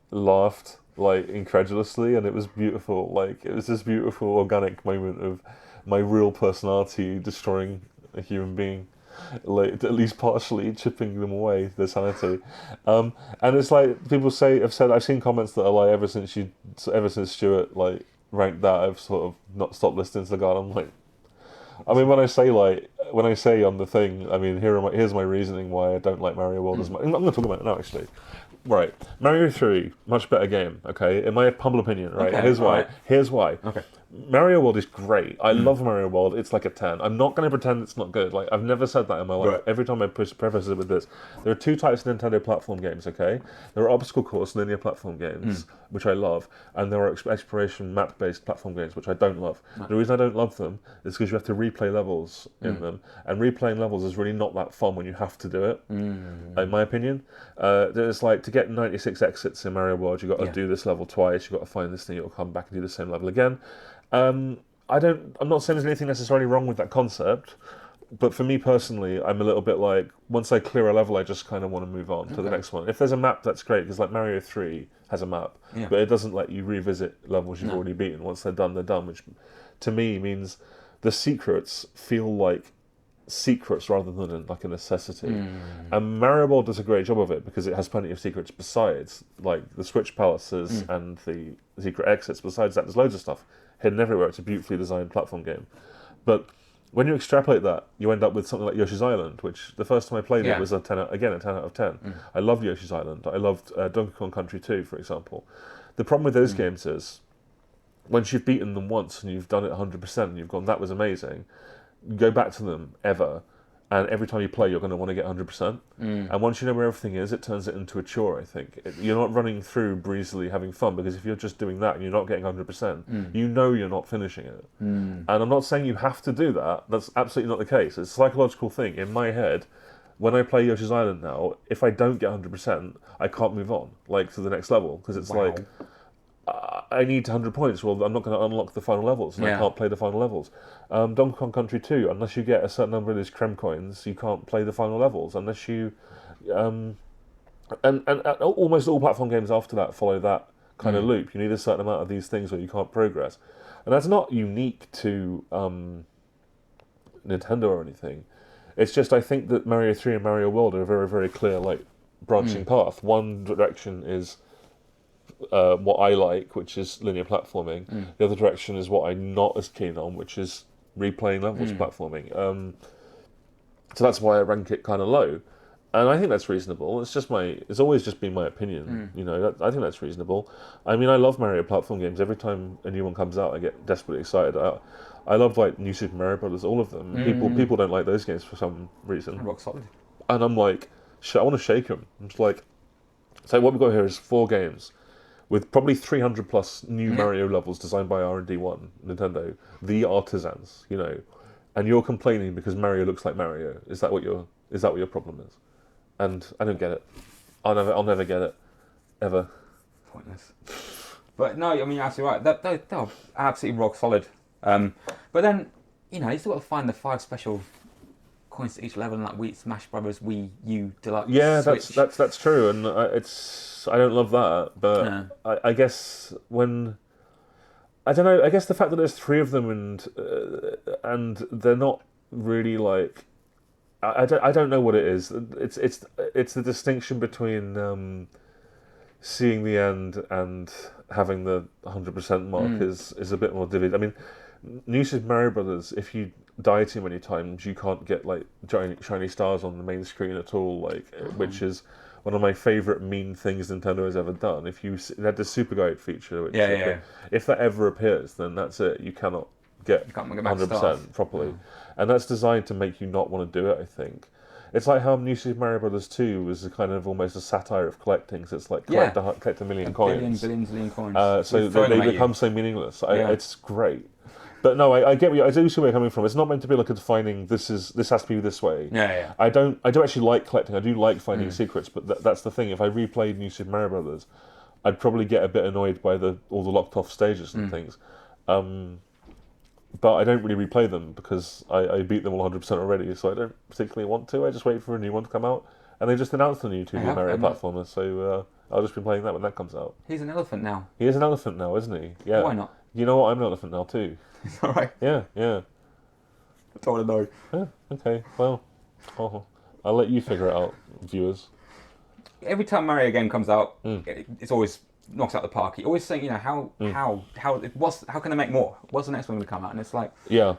laughed incredulously, and it was beautiful. It was this beautiful organic moment of my real personality destroying a human being, at least partially chipping them away, their sanity. And it's people I've seen comments that are ever since Stuart ranked that, I've sort of not stopped listening to the guy. I'm like, I mean, when I say on the thing, I mean, here's my reasoning why I don't like Mario World as much. I'm going to talk about it now, actually. Right, Mario 3, much better game. Okay, in my humble opinion. Right, okay, here's why. Right. Here's why. Okay. Mario World is great. I love Mario World. It's like a 10. I'm not going to pretend it's not good. I've never said that in my life. Right. Every time I preface it with this, there are 2 types of Nintendo platform games. Okay, there are obstacle course linear platform games, which I love, and there are exploration map-based platform games, which I don't love. The reason I don't love them is because you have to replay levels in them, and replaying levels is really not that fun when you have to do it. In my opinion, there's to get 96 exits in Mario World, you've got to do this level twice. You've got to find this thing. You'll come back and do the same level again. I'm not saying there's anything necessarily wrong with that concept, but for me personally, I'm a little bit once I clear a level, I just kind of want to move on to the next one. If there's a map, that's great, because Mario 3 has a map, but it doesn't let you revisit levels you've already beaten. Once they're done, which to me means the secrets feel like secrets rather than a necessity. And Mario World does a great job of it because it has plenty of secrets besides, the Switch Palaces and the secret exits. Besides that, there's loads of stuff hidden everywhere. It's a beautifully designed platform game. But when you extrapolate that, you end up with something like Yoshi's Island, which the first time I played it was a 10 out of 10. I loved Yoshi's Island. I loved Donkey Kong Country 2, for example. The problem with those games is, once you've beaten them once and you've done it 100% and you've gone, that was amazing, you go back to them ever, and every time you play, you're going to want to get 100%. And once you know where everything is, it turns it into a chore, I think. You're not running through breezily having fun, because if you're just doing that and you're not getting 100%, you know you're not finishing it. And I'm not saying you have to do that. That's absolutely not the case. It's a psychological thing. In my head, when I play Yoshi's Island now, if I don't get 100%, I can't move on, to the next level, because it's I need 100 points. Well, I'm not going to unlock the final levels, and I can't play the final levels. Donkey Kong Country 2, unless you get a certain number of these Creme coins, you can't play the final levels unless you. And almost all platform games after that follow that kind of loop. You need a certain amount of these things, or you can't progress. And that's not unique to Nintendo or anything. It's just, I think that Mario 3 and Mario World are a very, very clear branching path. One direction is what I like, which is linear platforming. The other direction is what I'm not as keen on, which is replaying levels platforming. So that's why I rank it kind of low, and I think that's reasonable. It's always just been my opinion. I think that's reasonable. I mean, I love Mario platform games. Every time a new one comes out, I get desperately excited. I love New Super Mario Brothers, all of them. People don't like those games for some reason. Rock solid. And I'm I want to shake them. I'm just so what we've got here is 4 games with probably 300 plus new Mario levels designed by R&D1, Nintendo, the artisans, and you're complaining because Mario looks like Mario. Is that what your problem is? And I don't get it. I'll never get it, ever. Pointless. But no, I mean, you're absolutely right. They're absolutely rock solid. But then, you still got to find the 5 special coins to each level in like Wii, Smash Brothers, Wii U Deluxe. Yeah, Switch. that's true, and I don't love that, but No. I guess I don't know. I guess the fact that there's 3 of them and they're not really like I don't know what it is. It's the distinction between seeing the end and having the 100% mark is a bit more vivid. I mean, New Super Mario Brothers, if you die too many times, you can't get like shiny stars on the main screen at all. Which is one of my favourite mean things Nintendo has ever done. If you had the Super Guide feature, which if that ever appears, then that's it. You cannot get 100% properly, and that's designed to make you not want to do it. I think it's like how New Super Mario Brothers 2 was a kind of almost a satire of collecting. So it's like collect a million coins, billion coins. So they become so meaningless. It's great. But no, I get I do see where you're coming from. It's not meant to be like a defining. This has to be this way. Yeah. I do actually like collecting. I do like finding secrets. But that's the thing. If I replayed New Super Mario Brothers, I'd probably get a bit annoyed by all the locked off stages and things. But I don't really replay them because I beat them all 100% already. So I don't particularly want to. I just wait for a new one to come out, and they just announced the new 2D Mario platformer. So I'll just be playing that when that comes out. He's an elephant now. He is an elephant now, isn't he? Yeah. Why not? You know what? I'm an elephant now too. It's all right. Yeah. I don't want to know. Yeah, okay, well, I'll let you figure it out, viewers. Every time Mario game comes out, it's always knocks out the park. He always saying, how can I make more? What's the next one going to come out? And it's like, I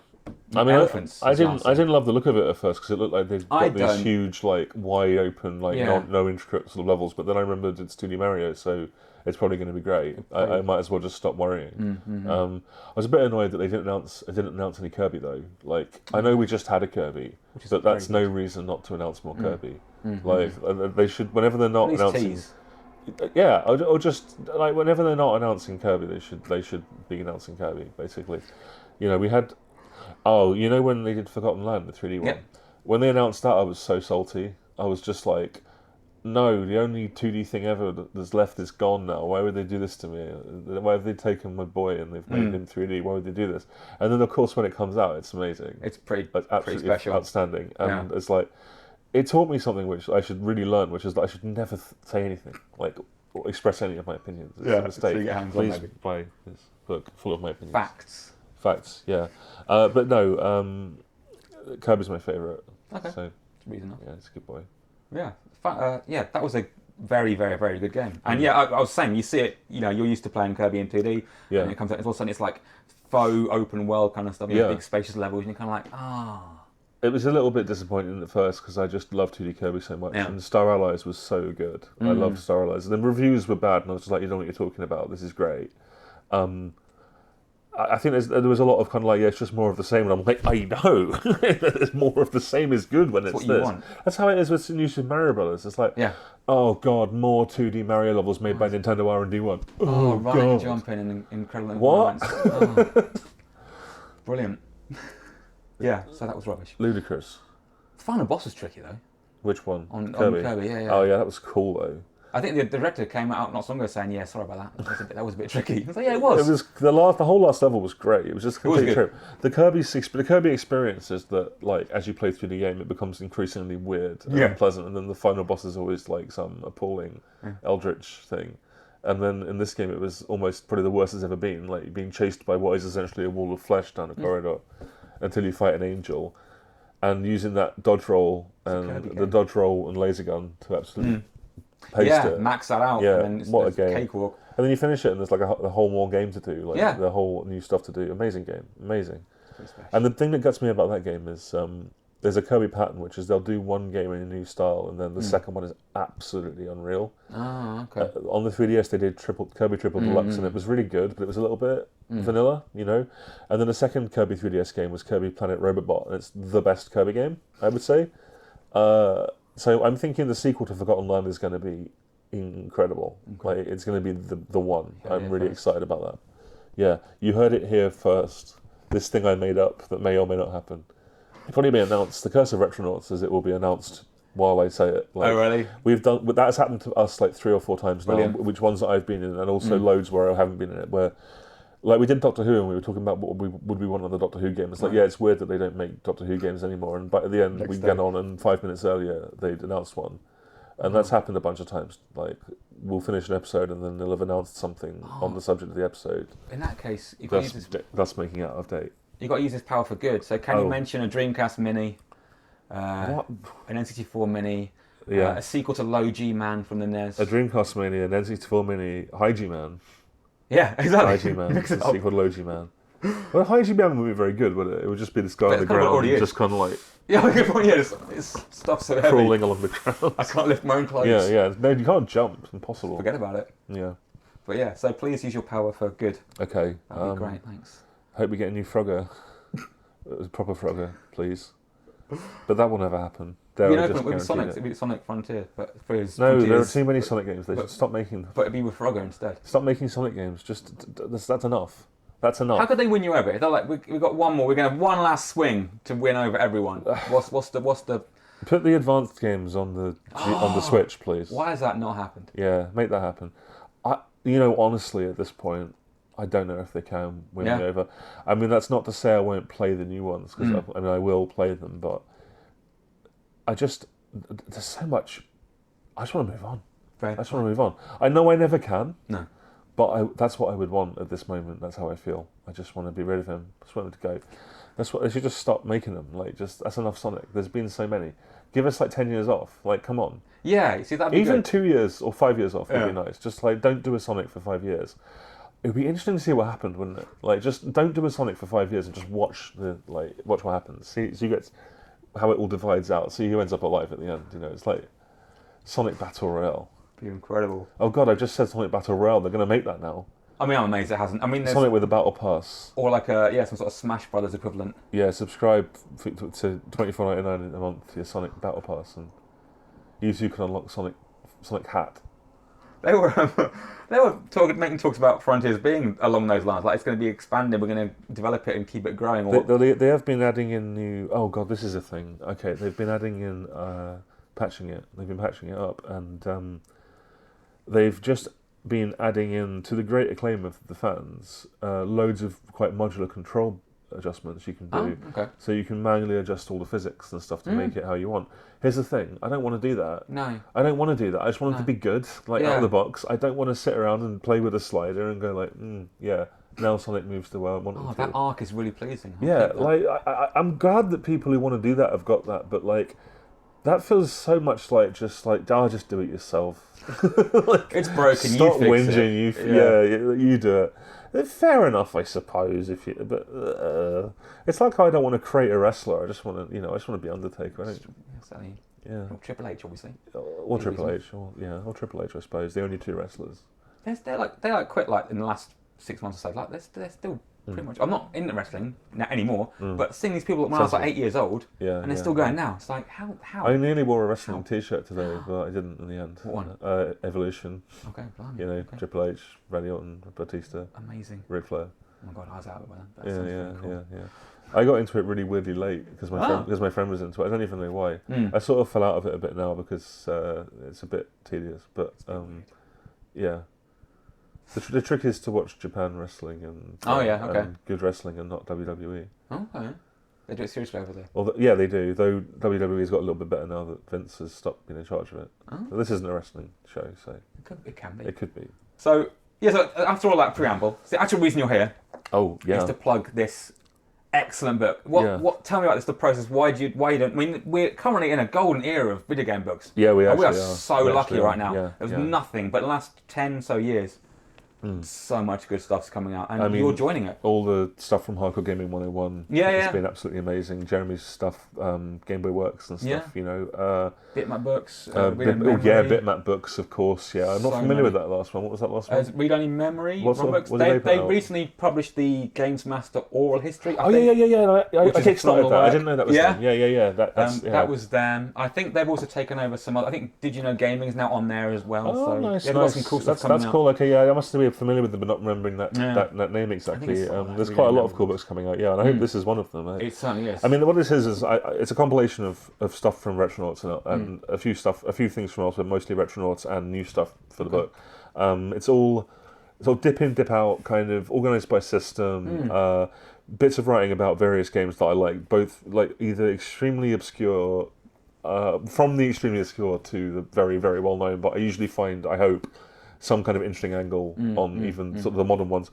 mean, elephants. I didn't love the look of it at first because it looked like they've got these huge, like wide open, like no intricate sort of levels. But then I remembered it's 2D Mario, so it's probably going to be great. I might as well just stop worrying. I was a bit annoyed that they didn't announce any Kirby though. Like I know we just had a Kirby, but that's no reason not to announce more Kirby. Like they should, whenever they're not announcing. Tease. Yeah, or just like whenever they're not announcing Kirby, they should be announcing Kirby. Basically, we had. Oh, when they did Forgotten Land, the 3D one. When they announced that, I was so salty. I was just like, no, the only 2D thing ever that's left is gone now. Why would they do this to me? Why have they taken my boy and they've made him 3D? Why would they do this? And then, of course, when it comes out, it's amazing. It's pretty absolutely special. Outstanding. And it's like, it taught me something which I should really learn, which is that I should never say anything, like, or express any of my opinions. It's a mistake. So you get hands Please on, maybe. buy this book full of my opinions. Facts, yeah. But no, Kirby's my favourite. Okay. So, it's reason enough. Yeah, it's a good boy. Yeah. That was a very, very, very good game. And I was saying, you see it, you're used to playing Kirby in 2D, and it comes out, and all of a sudden it's like faux open world kind of stuff, big spacious levels, and you're kind of like, It was a little bit disappointing at first because I just loved 2D Kirby so much, and Star Allies was so good. I loved Star Allies. And the reviews were bad, and I was just like, you know what you're talking about, this is great. I think there was a lot of kind of like, it's just more of the same, and I'm like, I know, there's more of the same is good when it's what this. You want. That's how it is with New Super Mario Brothers. It's like, oh god, more 2D Mario levels made by Nintendo R&D1. Running and jumping in incredible environments. Brilliant. Yeah, so that was rubbish. Ludicrous. The final boss was tricky though. Which one? On Kirby? Kirby, yeah. Oh yeah, that was cool though. I think the director came out not so long ago saying, sorry about that. That was a bit tricky. I was like, it was. It was the whole last level was great. It was just a complete trip. The Kirby experience is that, like, as you play through the game, it becomes increasingly weird and unpleasant, and then the final boss is always like some appalling eldritch thing. And then in this game, it was almost probably the worst it's ever been, like being chased by what is essentially a wall of flesh down a corridor until you fight an angel, and using that dodge roll and laser gun to absolutely. Paste it. Max that out. Yeah, and then what a game. Cakewalk. And then you finish it and there's like a whole more game to do. Like the whole new stuff to do. Amazing game. Amazing. And the thing that gets me about that game is there's a Kirby pattern, which is they'll do one game in a new style and then the second one is absolutely unreal. Oh, okay. On the 3DS they did Kirby Triple Deluxe and it was really good, but it was a little bit vanilla, And then the second Kirby 3DS game was Kirby Planet Robobot, and it's the best Kirby game, I would say. So I'm thinking the sequel to Forgotten Land is going to be incredible. Like it's going to be the one. I'm really excited about that. Yeah, you heard it here first. This thing I made up that may or may not happen. Funny be announced. The curse of Retronauts is it will be announced while I say it. Like, Oh, really? That has happened to us like 3 or 4 times now. Brilliant. Which ones that I've been in, and also loads where I haven't been in it. Where, like, we did Doctor Who, and we were talking about what would we want on the Doctor Who game. It's like, yeah, it's weird that they don't make Doctor Who games anymore. And but at the end, we get on, and 5 minutes earlier they'd announced one, and that's happened a bunch of times. Like, we'll finish an episode, and then they'll have announced something on the subject of the episode. In that case, you've got to use this. That's making it out of date. You've got to use this power for good. So, can you mention a Dreamcast Mini, an N64 Mini, a sequel to Low G Man from the NES, a Dreamcast Mini, an N64 Mini, High G Man. Yeah, exactly. High G Man, a sequel to Low G Man. Well, High G Man wouldn't be very good, would it? It would just be this guy on the ground, just kind of like good point. Yeah, it's stuff so heavy. crawling along the ground. I can't lift my own clothes. Yeah. No, you can't jump. It's impossible. Forget about it. Yeah. But yeah, so please use your power for good. Okay. That'd be great. Thanks. Hope we get a new Frogger. A proper Frogger, please. But that will never happen. With Sonic, it'd be Sonic Frontier, but for his there are too many Sonic games. They should stop making them. But it'd be with Frogger instead. Stop making Sonic games. That's enough. That's enough. How could they win you over? They're like, we've got one more. We're going to have one last swing to win over everyone. What's the? Put the advanced games on the Switch, please. Why has that not happened? Yeah, make that happen. Honestly, at this point, I don't know if they can win me over. I mean, that's not to say I won't play the new ones, because I will play them, but there's so much. I just want to move on. I just want to move on. I know I never can. No. But that's what I would want at this moment. That's how I feel. I just want to be rid of him. I just want him to go. That's what they should just stop making them. Like, that's enough Sonic. There's been so many. Give us like 10 years off. Like, come on. Yeah, you see that'd be even good. 2 years or 5 years off would be nice. Just like, don't do a Sonic for 5 years. It would be interesting to see what happened, wouldn't it? Like, just don't do a Sonic for 5 years and just watch what happens. See, so you get how it all divides out. See who ends up alive at the end. You know, it's like Sonic Battle Royale. Be incredible. Oh God, I just said Sonic Battle Royale. They're going to make that now. I mean, I'm amazed it hasn't. I mean, there's Sonic with a battle pass, or like some sort of Smash Brothers equivalent. Yeah, subscribe to $24.99 a month to your Sonic Battle Pass, and you too can unlock Sonic hat. They were making talks about Frontiers being along those lines. Like, it's going to be expanded. We're going to develop it and keep it growing. They have been adding in new. Oh God, this is a thing. Okay, they've been adding in patching it. They've been patching it up, and they've just been adding in, to the great acclaim of the fans, loads of quite modular control adjustments you can do. Oh, okay. So you can manually adjust all the physics and stuff to make it how you want. Here's the thing, I don't want to do that. No. I don't want to do that. I just want it to be good, out of the box. I don't want to sit around and play with a slider and go like, now Sonic moves the way I want it to. That arc is really pleasing. I'm glad that people who want to do that have got that, but like, that feels so much like just do it yourself. It's broken. Stop you fix whinging. it. You do it. Fair enough, I suppose. But it's like I don't want to create a wrestler. I just want to, I just want to be Undertaker. Exactly. Yeah. Or Triple H, obviously. Or Triple H. Or Triple H, I suppose. The only two wrestlers. They quit like in the last 6 months or so. Like they're still pretty much. I'm not into wrestling anymore, but seeing these people when I was like 8 years old, and they're still going now. It's like how. I nearly wore a wrestling T-shirt today, but I didn't in the end. What one? Evolution. Okay, blimey. Triple H, Randy Orton, Batista. Amazing. Ric Flair. Oh my God, I was out of it by then. Yeah. I got into it really weirdly late because my friend was into it. I don't even know why. I sort of fell out of it a bit now because it's a bit tedious. But yeah. The trick is to watch Japan wrestling and and good wrestling and not WWE. Okay. They do it seriously over there. Well, yeah, they do. Though WWE's got a little bit better now that Vince has stopped being in charge of it. But this isn't a wrestling show, so it can be. It could be. So after all that preamble, the actual reason you're here is to plug this excellent book. Tell me about this, the process. Why you don't? I mean, we're currently in a golden era of video game books. Yeah, we are so lucky right now. Yeah, There's nothing but the last 10 so years. So much good stuff's coming out, and you're joining it. All the stuff from Hardcore Gaming 101 it's been absolutely amazing. Jeremy's stuff, Game Boy Works and stuff, Bitmap books. Bitmap books, of course, I'm not familiar with that last one. What was that last one? Read Only Memory. They recently published the Games Master Oral History. I kickstarted that. I didn't know that was them. That was them. I think they've also taken over some other. I think Did You Know Gaming is now on there as well. Oh, nice. They've got some cool stuff coming out. That's cool. Okay, that must be very familiar with them, but not remembering that name exactly. There's quite a lot of cool books coming out, and I hope this is one of them. It certainly is. I mean, what this is it's a compilation of stuff from Retronauts and a few things from elsewhere, mostly Retronauts and new stuff for the book. It's all dip in, dip out, kind of organised by system. Bits of writing about various games that I like, both like either extremely obscure, from the extremely obscure to the very, very well known. But I usually find, I hope, some kind of interesting angle on even sort of the modern ones.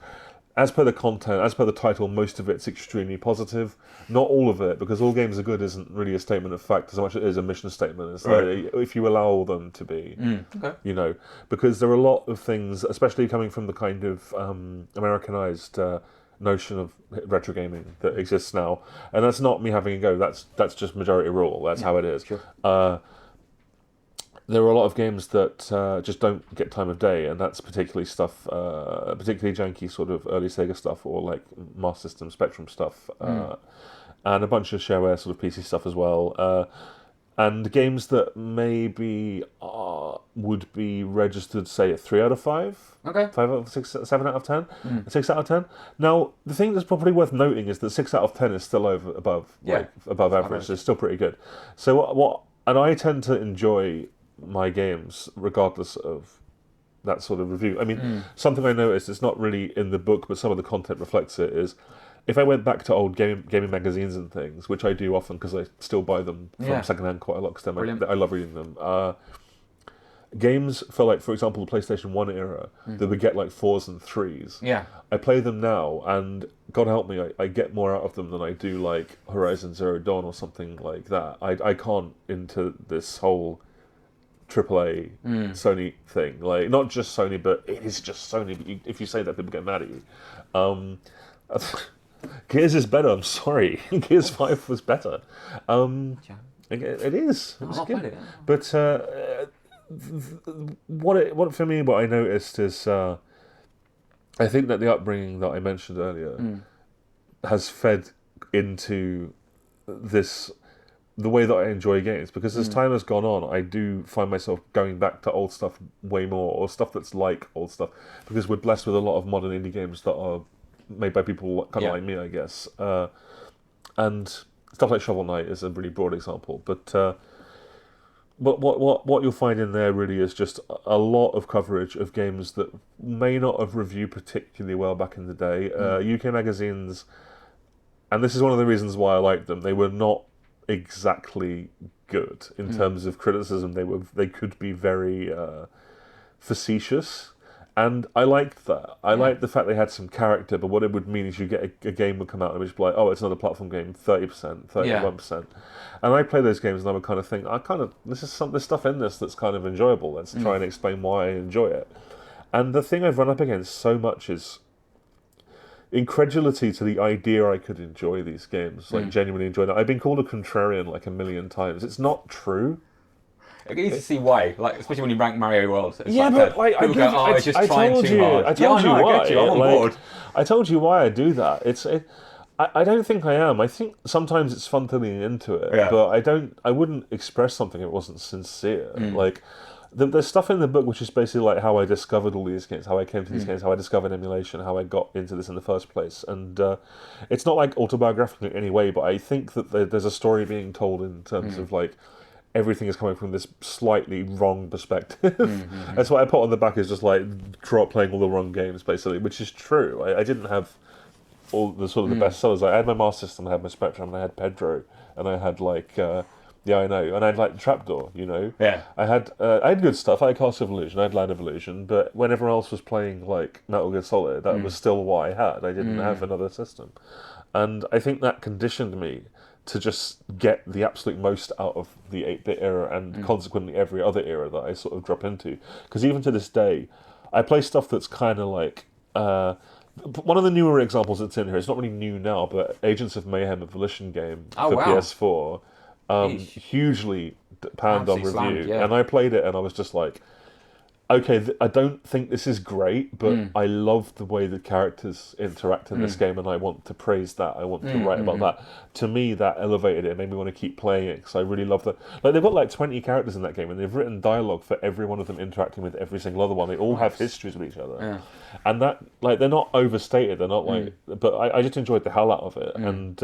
As per the content, as per the title, most of it's extremely positive. Not all of it, because all games are good isn't really a statement of fact as much as it is a mission statement. It's like, if you allow them to be, because there are a lot of things, especially coming from the kind of Americanized notion of retro gaming that exists now, and that's not me having a go. That's just majority rule. That's how it is. Sure. There are a lot of games that just don't get time of day, and that's particularly particularly janky sort of early Sega stuff, or like Master System Spectrum stuff, and a bunch of shareware sort of PC stuff as well. And games that maybe would be registered, say, a 3 out of 5, 5 out of 6, 7 out of 10, 6 out of 10. Now, the thing that's probably worth noting is that 6 out of 10 is still above average. It's still pretty good. So and I tend to enjoy my games regardless of that sort of review. I mean, something I noticed, it's not really in the book, but some of the content reflects it, is if I went back to old gaming magazines and things, which I do often because I still buy them from secondhand quite a lot because I love reading them. Games for, like, for example, the PlayStation 1 era, that would get like 4s and 3s. Yeah. I play them now, and God help me, I get more out of them than I do like Horizon Zero Dawn or something like that. I can't into this whole AAA Sony thing. Like, not just Sony, but it is just Sony. But if you say that, people get mad at you. Gears is better, I'm sorry. Gears 5 was better. It is. It was good. But what for me, what I noticed is I think that the upbringing that I mentioned earlier has fed into the way that I enjoy games, because as time has gone on, I do find myself going back to old stuff way more, or stuff that's like old stuff, because we're blessed with a lot of modern indie games that are made by people kind of like me, I guess. And stuff like Shovel Knight is a really broad example, but what you'll find in there really is just a lot of coverage of games that may not have reviewed particularly well back in the day. UK magazines, and this is one of the reasons why I like them, they were not exactly good in terms of criticism. They could be very facetious. And I liked that. I liked the fact they had some character, but what it would mean is you get a game would come out and it would just be like, oh, it's another platform game, 30%, 31%. And I play those games and I would kind of think, there's stuff in this that's kind of enjoyable. Let's try and explain why I enjoy it. And the thing I've run up against so much is incredulity to the idea I could enjoy these games, like genuinely enjoy them. I've been called a contrarian like a million times. It's not true. I can easily see why, like, especially when you rank Mario World. It's I told you why. I'm on board. I told you why I do that. I don't think I am. I think sometimes it's fun to lean into it, but I wouldn't express something if it wasn't sincere. Like, there's stuff in the book which is basically like how I discovered all these games, how I came to these games, how I discovered emulation, how I got into this in the first place. And it's not like autobiographical in any way, but I think that there's a story being told in terms of like, everything is coming from this slightly wrong perspective. That's what I put on the back, is just like playing all the wrong games, basically, which is true. I didn't have all the sort of the best sellers. I had my Master System, I had my Spectrum, and I had Pedro, and I had like I know, and I had like the Trapdoor, you know. Yeah. I had good stuff. I had Castle of Illusion, I had Land of Illusion, but when everyone else was playing like Metal Gear Solid, that was still what I had. I didn't have another system, and I think that conditioned me to just get the absolute most out of the 8-bit era, and consequently every other era that I sort of drop into. Because even to this day, I play stuff that's kind of like... one of the newer examples that's in here, it's not really new now, but Agents of Mayhem, a Volition game for PS4, hugely panned on review. And I played it and I was just like... okay, I don't think this is great, but I love the way the characters interact in this game, and I want to praise that. I want to write about that. To me, that elevated it. It made me want to keep playing it because I really love that. Like, they've got like 20 characters in that game, and they've written dialogue for every one of them interacting with every single other one. They all have histories with each other, and that, like, they're not overstated. They're not like, but I just enjoyed the hell out of it, and.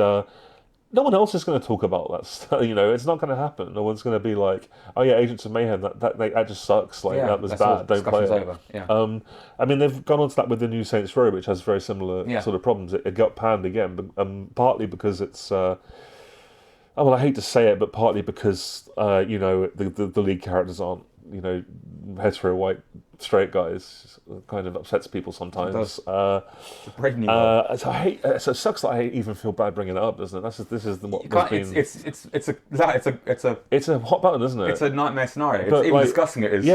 No one else is going to talk about that stuff. It's not going to happen. No one's going to be like, "Oh yeah, Agents of Mayhem. That just sucks. Like that was bad. Don't play it." Over. Yeah. I mean, they've gone on to that with the new Saints Row, which has very similar sort of problems. It got panned again, but partly because it's. Oh, well, I hate to say it, but partly because the lead characters aren't hetero white straight guys. Kind of upsets people sometimes. It does. Breaking you so I hate. So it sucks that I even feel bad bringing it up, doesn't it? This is what been. It's a hot button, isn't it? It's a nightmare scenario. But, even discussing it is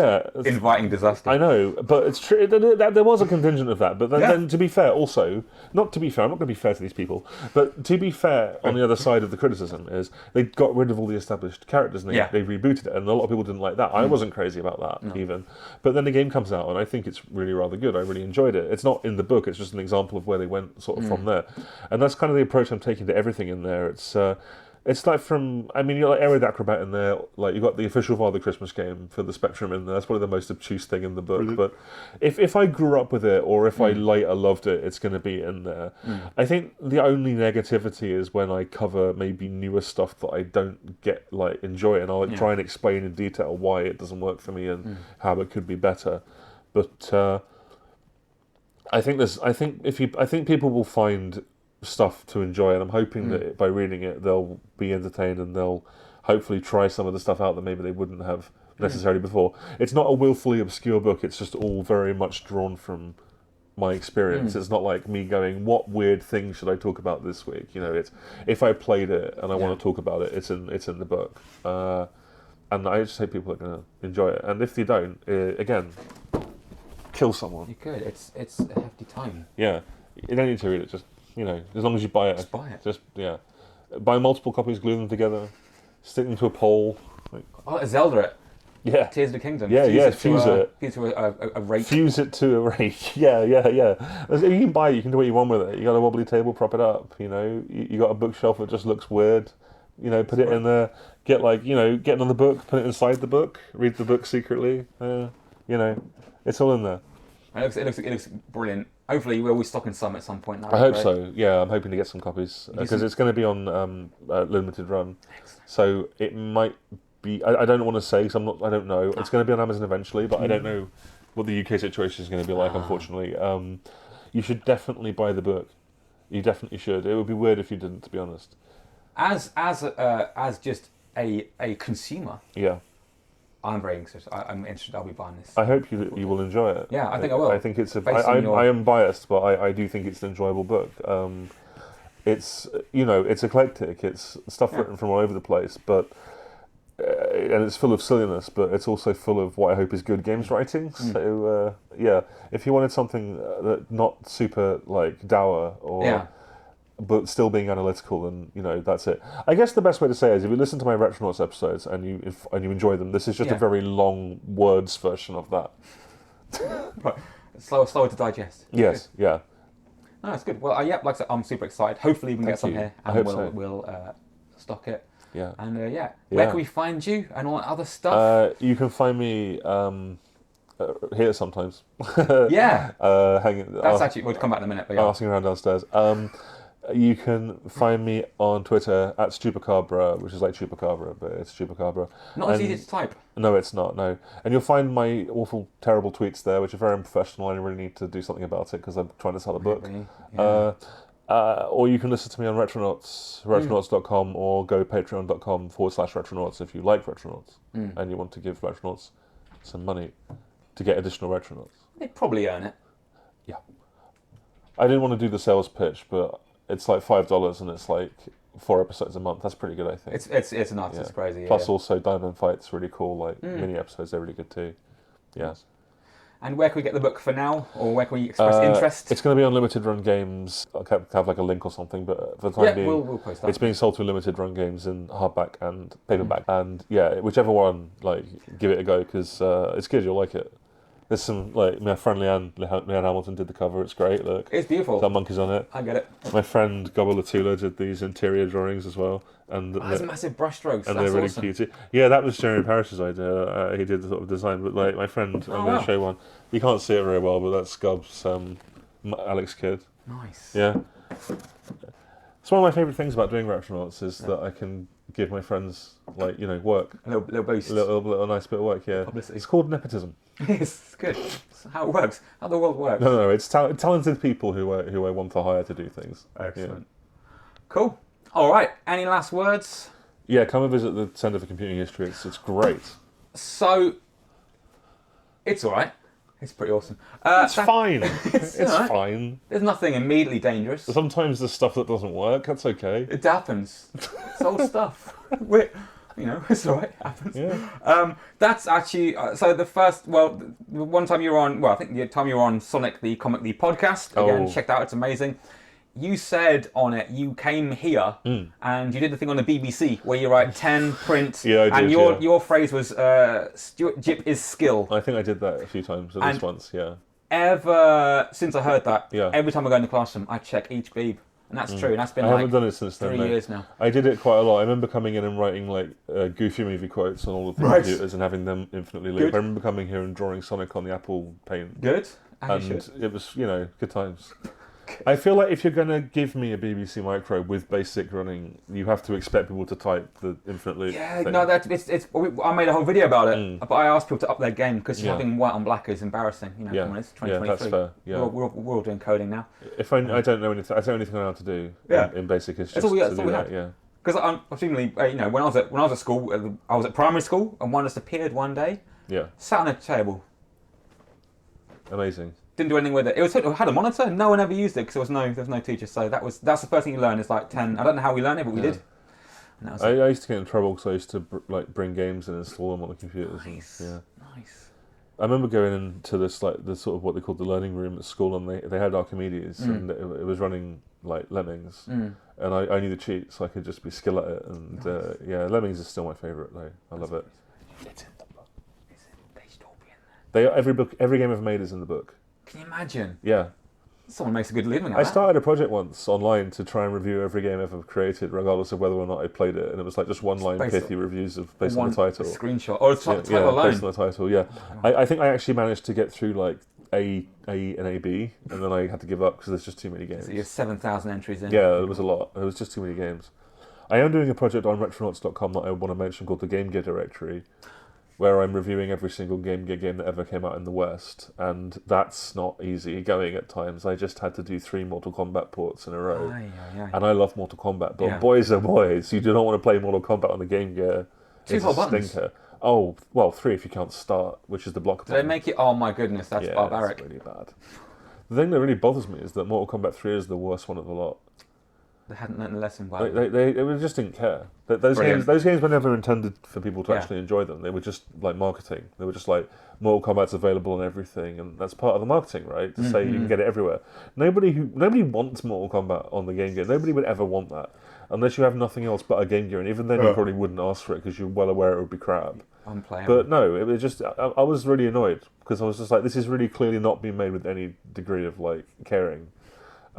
inviting disaster. I know, but it's true. There was a contingent of that. But then to be fair, also not to be fair, I'm not going to be fair to these people. But to be fair, on the other side of the criticism is they got rid of all the established characters and they rebooted it, and a lot of people didn't like that. I wasn't crazy about that even. But then the game comes out, and I think it's really rather good. I really enjoyed it. It's not in the book. It's just an example of where they went sort of from there, and that's kind of the approach I'm taking to everything in there. It's like you've got Arid Acrobat in there, like you've got the official Father Christmas game for the Spectrum in there. That's probably the most obtuse thing in the book. Really? But if I grew up with it, or if I later loved it, it's going to be in there. I think the only negativity is when I cover maybe newer stuff that I don't enjoy, and I'll try and explain in detail why it doesn't work for me and how it could be better. But I think people will find stuff to enjoy, and I'm hoping that by reading it they'll be entertained and they'll hopefully try some of the stuff out that maybe they wouldn't have necessarily before. It's not a willfully obscure book, it's just all very much drawn from my experience. It's not like me going, what weird thing should I talk about this week? It's if I played it and I want to talk about it, it's in the book, and I just hope people are going to enjoy it, and if they don't, again, kill someone. You could. It's a hefty time. Yeah, you don't need to read it, just as long as you buy it. Just buy it. Just, buy multiple copies, glue them together, stick them to a pole. Zelda it. Yeah. Tears of the Kingdom. Fuse it. Fuse to a rake. Fuse it to a rake. Yeah. You can buy it, you can do what you want with it. You got a wobbly table, prop it up, you got a bookshelf that just looks weird. Put it in there, get another book, put it inside the book, read the book secretly. It's all in there. It looks brilliant. Hopefully, we'll be stocking some at some point. I hope so. Yeah, I'm hoping to get some copies because it's going to be on limited run. Excellent. So it might be. I don't want to say because I don't know. It's going to be on Amazon eventually, but I don't know what the UK situation is going to be like. Unfortunately, you should definitely buy the book. You definitely should. It would be weird if you didn't, to be honest. As just a consumer. Yeah. I'm very interested. I'm interested. I'll be buying this. I hope you will enjoy it. Yeah, I think I will. I think it's I am biased, but I do think it's an enjoyable book. It's it's eclectic. It's stuff written from all over the place, but and it's full of silliness, but it's also full of what I hope is good games writing. So if you wanted something that not super dour or. But still being analytical, and that's it. I guess the best way to say it is if you listen to my Retronauts episodes and you enjoy them, this is just a very long words version of that. Right. Slower to digest. Yes, good. No, that's good. Well, like I said, I'm super excited. Hopefully we can get some here, and we'll stock it. Yeah. And where can we find you and all that other stuff? You can find me here sometimes. Hanging. That's actually. We'll come back in a minute. But asking around downstairs. You can find me on Twitter at Stupacabra, which is like Chupacabra, but it's Chupacabra. Not as easy to type. No, it's not, no. And you'll find my awful, terrible tweets there, which are very unprofessional, and I really need to do something about it because I'm trying to sell a book. Or you can listen to me on Retronauts, retronauts.com, or go patreon.com/Retronauts if you like Retronauts and you want to give Retronauts some money to get additional Retronauts. They'd probably earn it. Yeah. I didn't want to do the sales pitch, but it's like $5 and it's like 4 episodes a month. That's pretty good, I think. It's nuts. Yeah. It's crazy. Plus, also Diamond Fight's really cool. Mini episodes, they're really good too. Yeah. And where can we get the book for now, or where can we express interest? It's going to be on limited run games. I'll have a link or something, but for the time being, we'll post that. It's being sold to limited run games in hardback and paperback, and whichever one, give it a go because it's good. You'll like it. There's some, like, my friend Leanne Hamilton did the cover. It's great. Look, It's beautiful. got monkeys on it. I get it. My friend Gobbletula did these interior drawings as well, and That's massive brushstrokes. and That's they're really awesome. cute. Yeah, that was Jeremy Parrish's idea. He did the sort of design, but like my friend, I'm going to show one. You can't see it very well, but that's Gobb's Alex kid. Nice. Yeah. It's one of my favourite things about doing Retronauts is that I can give my friends, like, you know, work. A little boost. A little nice bit of work, yeah. Publicity. It's called nepotism. It's good. It's how it works. How the world works. No, it's talented people who I want to hire to do things. Excellent. Cool. All right. Any last words? Yeah, come and visit the Centre for Computing History. It's great. So, it's all right. It's pretty awesome. It's fine. It's It's fine. There's nothing immediately dangerous. Sometimes there's stuff that doesn't work. That's okay. It happens. It's old stuff. It's all right. It happens. Yeah. That's actually so the first. Well, the one time you were on. Well, I think the time you were on Sonic the Comic the podcast again. Checked out. It's amazing. You said on it you came here and you did the thing on the BBC where you write 10 print. Yeah, I did. And your phrase was Stuart Gipp is skill. I think I did that a few times, at least once. Yeah. Ever since I heard that, Yeah. every time I go in the classroom, I check each beeb. And that's true. And that's been I like haven't done it since then. 3 years now. I did it quite a lot. I remember coming in and writing like goofy movie quotes on all of the computers and having them infinitely loop. I remember coming here and drawing Sonic on the Apple Paint. Good. And it was, good times. I feel like if you're going to give me a BBC Micro with BASIC running, you have to expect people to type the infinite loop Yeah, thing. no, I made a whole video about it, but I asked people to up their game because having white on black is embarrassing. You know, come on, it's 2023. Yeah, that's fair. Yeah. We're all doing coding now. If I don't know anything, I don't know anything I know how to do in BASIC. It's just all we to do that. had. Yeah. Because presumably, when I was at school, I was at primary school, and one just appeared one day. Yeah. Sat on a table. Amazing. Didn't do anything with it. It had a monitor. No one ever used it because there was no teacher. So that's the first thing you learn is like 10. I don't know how we learned it, but we did. And that was I used to get in trouble because I used to bring games and install them on the computers. Nice. Nice. I remember going into this the sort of what they called the learning room at school, and they had Archimedes, and it was running like Lemmings, and I knew the cheat, so I could just be skill at it. And Lemmings is still my favourite though. I love it. It's in the book. They should all be in there. Every game I've made is in the book. Can you imagine? Yeah. Someone makes a good living out I of that. started a project once online to try and review every game ever created, regardless of whether or not I played it, and it was like just one-line pithy reviews based on the title. A screenshot or title alone. Based on the title. Yeah, I think I actually managed to get through like A and A B, and then I had to give up because there's just too many games. So you have 7,000 entries in. Yeah, it was a lot. There was just too many games. I am doing a project on Retronauts.com that I want to mention called the Game Gear Directory, where I'm reviewing every single Game Gear game that ever came out in the West, and that's not easy going at times. I just had to do 3 Mortal Kombat ports in a row, and I love Mortal Kombat, but boys oh boys, you do not want to play Mortal Kombat on the Game Gear. It's a stinker. Oh, well, 3 if you can't start, which is the block button. They make it, oh my goodness, that's barbaric. It's really bad. The thing that really bothers me is that Mortal Kombat 3 is the worst one of the lot. They hadn't learned the lesson well. They just didn't care. Those games were never intended for people to actually enjoy them. They were just like marketing. They were just like Mortal Kombat's available on everything, and that's part of the marketing, right? To say you can get it everywhere. Nobody wants Mortal Kombat on the Game Gear. Nobody would ever want that unless you have nothing else but a Game Gear, and even then you probably wouldn't ask for it because you're well aware it would be crap. Unplayable. But no, it was just I was really annoyed because I was just like, this is really clearly not being made with any degree of like caring.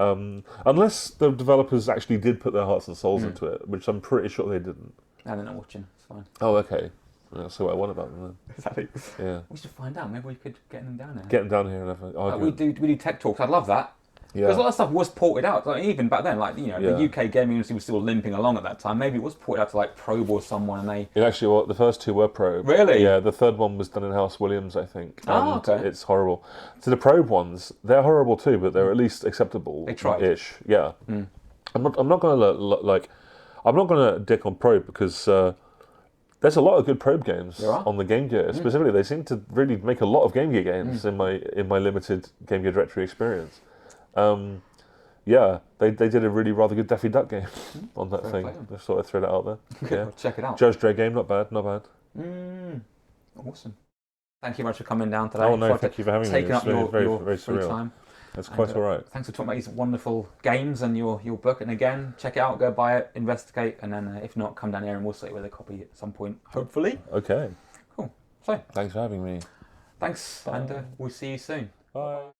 Unless the developers actually did put their hearts and souls into it, which I'm pretty sure they didn't. No, they're not watching. It's fine. Oh, okay. That's what I want about them then. Exactly. Yeah. We should find out. Maybe we could get them down there. Get them down here and have an argument. We do tech talks. I'd love that. Yeah. Because a lot of stuff was ported out. Like, even back then, the UK gaming industry was still limping along at that time. Maybe it was ported out to like Probe or someone, and they. It actually, the first 2 were Probe. Really? Yeah. The third one was done in House Williams, I think. Oh, okay. It's horrible. So the Probe ones, they're horrible too, but they're at least acceptable. They tried. Ish. Yeah. I'm not gonna dick on Probe because. There's a lot of good Probe games on the Game Gear. Specifically, they seem to really make a lot of Game Gear games in my limited Game Gear Directory experience. They did a really rather good Daffy Duck game on that thing. Just thought I'd throw that out there. Yeah. Check it out. Judge Dredd game, not bad. Awesome. Thank you very much for coming down today. Oh no, thank you for having me. Taking up your very free surreal. time. That's quite all right. Thanks for talking about these wonderful games and your book. And again, check it out, go buy it, investigate, and then if not, come down here and we'll see you with a copy at some point, hopefully. Okay. Cool. So, thanks for having me. Thanks, and we'll see you soon. Bye.